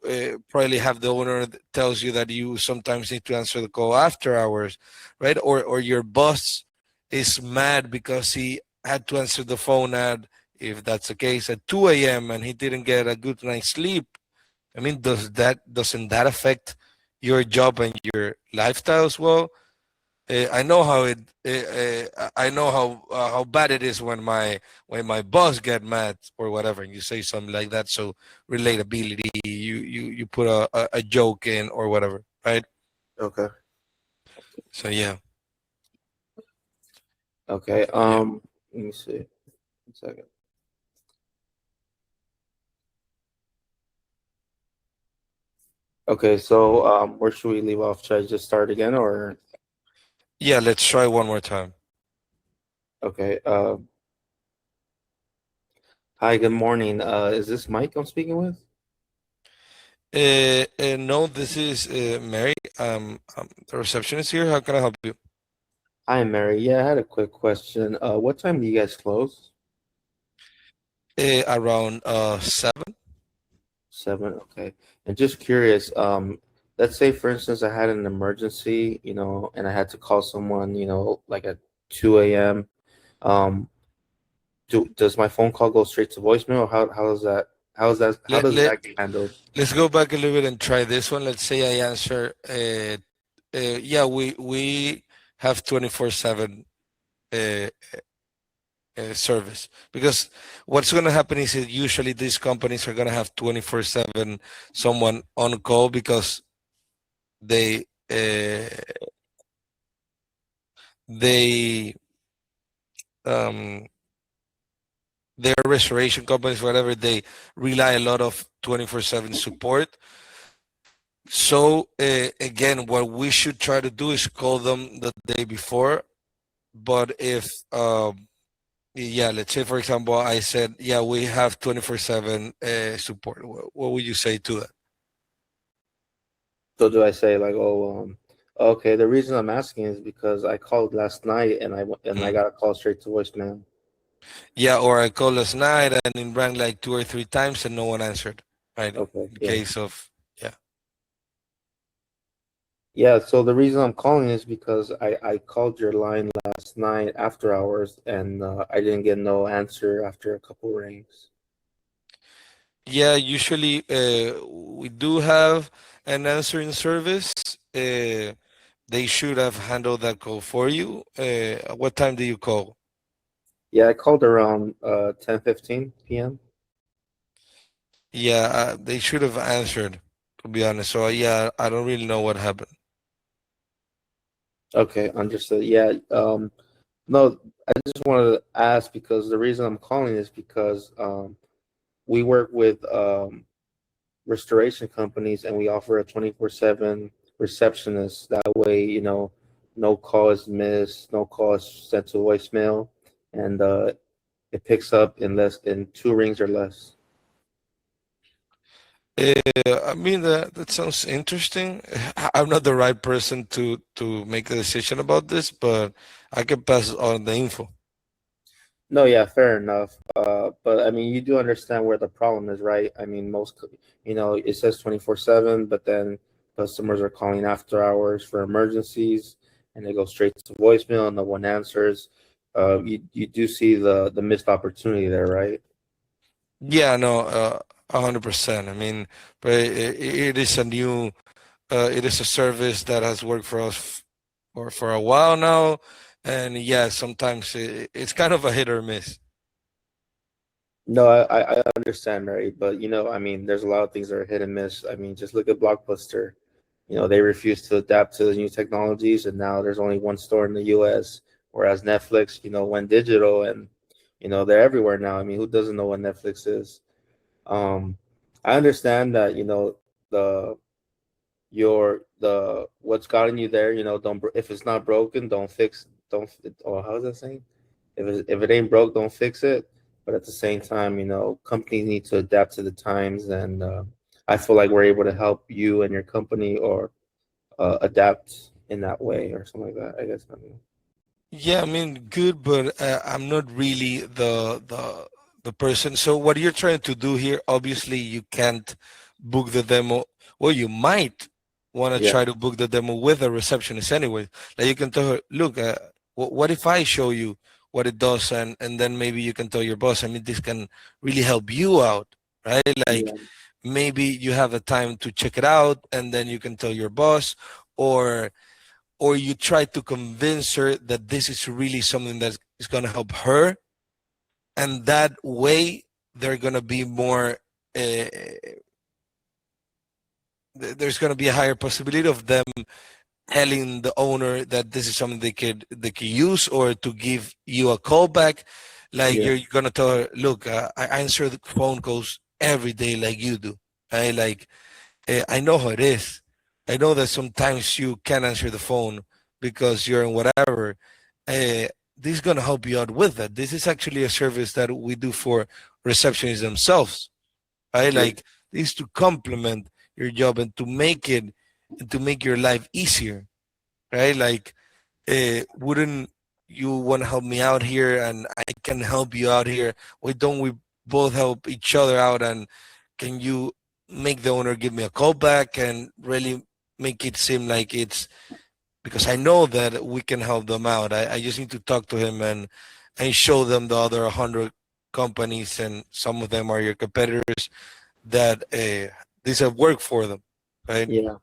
probably have the owner that tells you that you sometimes need to answer the call after hours, right? Or your boss is mad because he had to answer the phone at, if that's the case, at 2 a.m. and he didn't get a good night's sleep. I mean, doesn't that affect your job and your lifestyle as well? I know how it. I know how bad it is when my boss get mad or whatever, and you say something like that. So relatability, you put a joke in or whatever, right?
Okay.
So yeah,
Okay.
yeah,
Let me see. 1 second. Okay, so where should we leave off? Should I just start again or
yeah. Let's try one more time.
okay? Hi, good morning. Is this Mike I'm speaking with?
No, this is Mary. I'm the receptionist here. How can I help you?
Hi, Mary. Yeah, I had a quick question. What time do you guys close?
Around 7.
7, okay. And just curious, let's say for instance I had an emergency, and I had to call someone, like at 2 a.m. Um, does my phone call go straight to voicemail, or how
Let
does
let
that get handled?
Let's go back a little bit and try this one. Let's say I answer. Yeah, we have 24/7 uh, service, because what's going to happen is that usually these companies are going to have 24/7 someone on call, because they uh, they um their restoration companies, whatever, they rely a lot of 24/7 support. So again, what we should try to do is call them the day before. But if yeah, let's say for example I said, yeah, we have 24/7 support, what would you say to that?
So do I say like, oh, okay, the reason I'm asking is because I called last night and I
Mm.
got a call straight to voicemail.
Yeah, or I called last night and it rang like 2 or 3 times and no one answered, right?
Okay,
In
yeah.
case of, yeah.
Yeah, so the reason I'm calling is because I called your line last night after hours and I didn't get no answer after a couple rings.
Yeah, usually we do have an answering service. They should have handled that call for you. What time do you call?
Yeah, I called around 10:15 p.m.
Yeah, they should have answered, to be honest. So yeah, I don't really know what happened.
Okay, understood. Yeah, no, I just wanted to ask because the reason I'm calling is because we work with restoration companies and we offer a 24/7 receptionist. That way, no call is missed, no call is sent to voicemail, and it picks up in 2 rings or less.
I mean, that sounds interesting. I'm not the right person to make a decision about this, but I can pass on the info.
No, yeah, fair enough. But I mean, you do understand where the problem is, right? I mean, it says 24/7, but then customers are calling after hours for emergencies, and they go straight to voicemail, and no one answers. You do see the missed opportunity there, right?
Yeah, no, 100%. I mean, but it is a new, it is a service that has worked for us for a while now, and yeah, sometimes it's kind of a hit or miss.
No, I understand, right? But I mean, there's a lot of things that are hit and miss. I mean, just look at Blockbuster. They refuse to adapt to the new technologies, and now there's only one store in the U.S. Whereas Netflix, went digital, and they're everywhere now. I mean, who doesn't know what Netflix is? Um, I understand that the the what's gotten you there. Don't if it's not broken, don't fix. Don't or how's that saying? If it ain't broke, don't fix it. But at the same time, companies need to adapt to the times, and I feel like we're able to help you and your company or adapt in that way or something like that. I guess. I mean.
Yeah, I mean, good, but I'm not really the person. So what you're trying to do here, obviously, you can't book the demo. Well, you might want to
Yeah.
try to book the demo with a receptionist anyway. Like you can tell her, look, what if I show you what it does, and then maybe you can tell your boss. I mean, this can really help you out, right? Like
Yeah.
maybe you have the time to check it out, and then you can tell your boss, or you try to convince her that this is really something that is going to help her, and that way they're going to be more uh, there's going to be a higher possibility of them telling the owner that this is something they could use, or to give you a call back. Like
Yeah.
you're going to tell her, look, I answer the phone calls every day like you do. Like I know how it is. I know that sometimes you can't answer the phone because you're in whatever. Uh, this is going to help you out with that. This is actually a service that we do for receptionists themselves, right?
Yeah.
Like this to complement your job and to make it and to make your life easier, right? Like, wouldn't you want to help me out here, and I can help you out here? Why don't we both help each other out? And can you make the owner give me a call back and really make it seem like it's because I know that we can help them out. I just need to talk to him and show them the other 100 companies, and some of them are your competitors, that these have worked for them, right?
Yeah.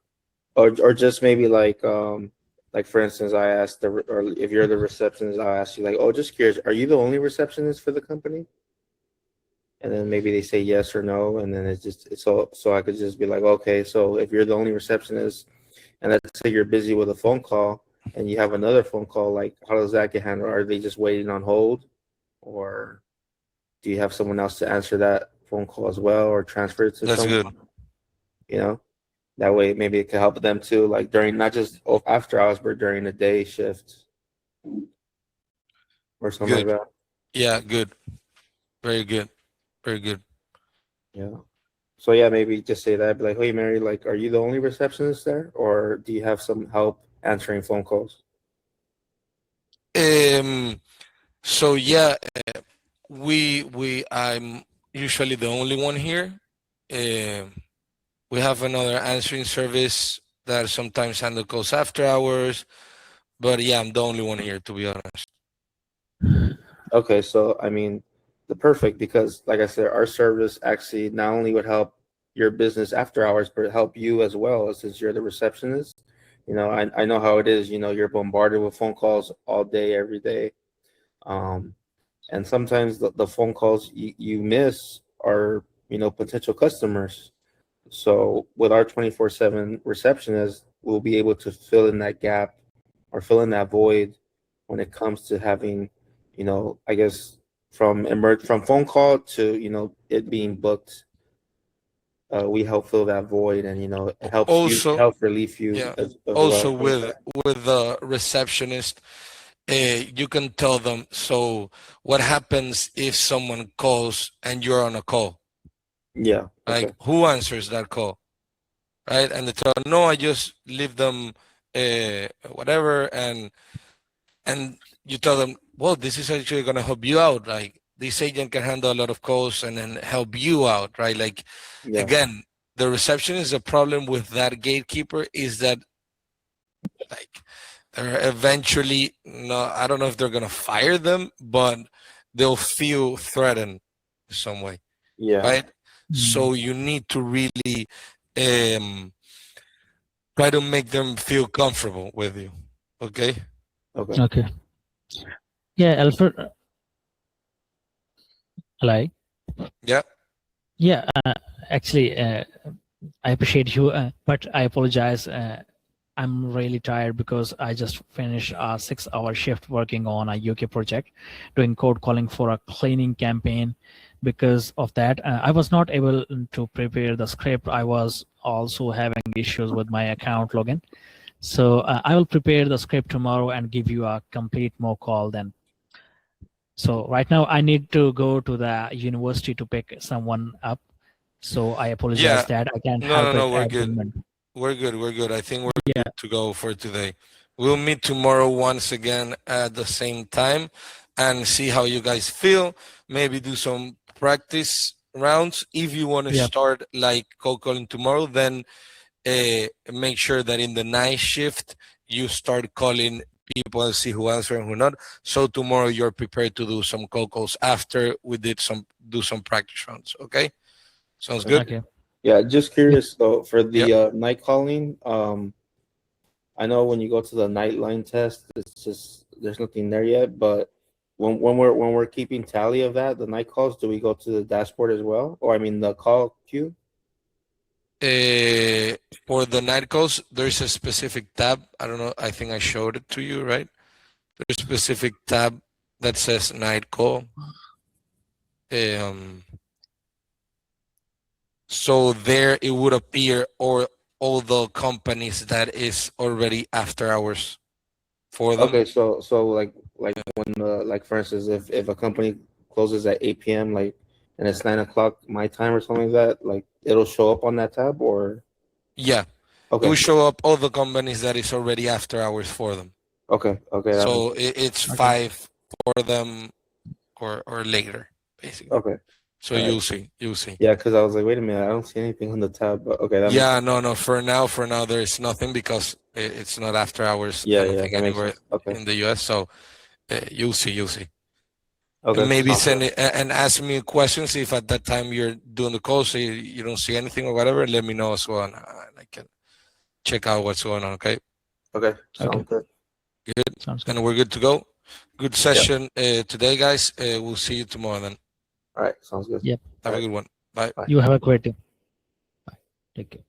Or just maybe like for instance, I asked or if you're the receptionist, I'll ask you like, oh, just curious, are you the only receptionist for the company? And then maybe they say yes or no, and then it's so I could just be like, okay, so if you're the only receptionist, and let's say you're busy with a phone call, and you have another phone call, like how does that get handled? Are they just waiting on hold, or do you have someone else to answer that phone call as well, or transfer it to
That's
someone?
good.
You know, that way maybe it could help them too, like during not just after hours, but during the day shift or something like
Good.
that.
Yeah, good. Very good. Very good.
Yeah. So yeah, maybe just say that, be like, "Hey, Mary, like, are you the only receptionist there, or do you have some help answering phone calls?"
Um. So yeah, I'm usually the only one here. Um. We have another answering service that sometimes handle calls after hours, but yeah, I'm the only one here, to be honest.
Okay, so I mean, the perfect because, like I said, our service actually not only would help your business after hours, but help you as well, since you're the receptionist. I know how it is. You're bombarded with phone calls all day, every day. Um, and sometimes the phone calls you miss are potential customers. So with our 24/7 receptionist, we'll be able to fill in that gap or fill in that void when it comes to having, I guess from phone call to it being booked. We help fill that void, and it helps you
Also,
help relieve you
yeah,
as
also
well.
with the receptionist, you can tell them. So, what happens if someone calls and you're on a call?
Yeah. Okay.
Like, who answers that call, right? And they tell, no, I just leave them, whatever, and you tell them, well, this is actually going to help you out. Like, this agent can handle a lot of calls and then help you out, right? Like,
Yeah.
again, the reception is a problem with that gatekeeper is that, like, they're eventually, no, I don't know if they're going to fire them, but they'll feel threatened in some way,
Yeah.
right? So you need to really um, try to make them feel comfortable with you. Okay.
Okay.
Okay. Yeah, Alfred. Like,
Yeah.
yeah. Actually, I appreciate you, but I apologize. I'm really tired because I just finished a 6-hour shift working on a UK project, doing code calling for a cleaning campaign. Because of that, I was not able to prepare the script. I was also having issues with my account login. So I will prepare the script tomorrow and give you a complete mock call then. So right now I need to go to the university to pick someone up. So I apologize
Yeah.
that I can't
No, no,
help it
no. We're
at the
good.
moment.
We're good. We're good. I think we're
Yeah.
good to go for today. We'll meet tomorrow once again at the same time and see how you guys feel. Maybe do some practice rounds. If you want to
Yep.
start like cold calling tomorrow, then make sure that in the night shift you start calling people and see who answer and who not. So tomorrow you're prepared to do some cold calls after we do some practice rounds. Okay, sounds good.
Okay.
Yeah, just curious though for the
Yep.
night calling. I know when you go to the Nightline test, it's just there's nothing there yet. But when we're keeping tally of that, the night calls, do we go to the dashboard as well, or I mean the call queue?
For the night calls, there's a specific tab. I don't know. I think I showed it to you, right? There's a specific tab that says night call. So there it would appear all the companies that is already after hours for them.
Okay, so like when like for instance, if a company closes at 8 p.m. like and it's 9 o'clock my time or something like that, like it'll show up on that tab or
Yeah, it
okay,
will show up all the companies that is already after hours for them.
okay, that
So
makes
it's
Okay.
5 for them or later, basically.
okay.
So
All right.
you'll see.
Yeah, because I was like, wait a minute, I don't see anything on the tab, but okay, that makes
Yeah,
sense.
no. For now, there is nothing because it's not after hours
Yeah,
anything
that makes
anywhere
sense. Okay,
in the US. So you'll see. And
okay,
maybe
sounds
send
good.
it and ask me questions if at that time you're doing the call, so you don't see anything or whatever. Let me know as well, and I can check out what's going on. Okay,
Okay,
Okay.
sounds good.
good,
Sounds good.
and we're good to go. Good
Yeah.
session today, guys. We'll see you tomorrow then.
All right, sounds good.
Yep.
Have
All
a
right,
good one. Bye.
bye.
You have a great day. Bye. Take care.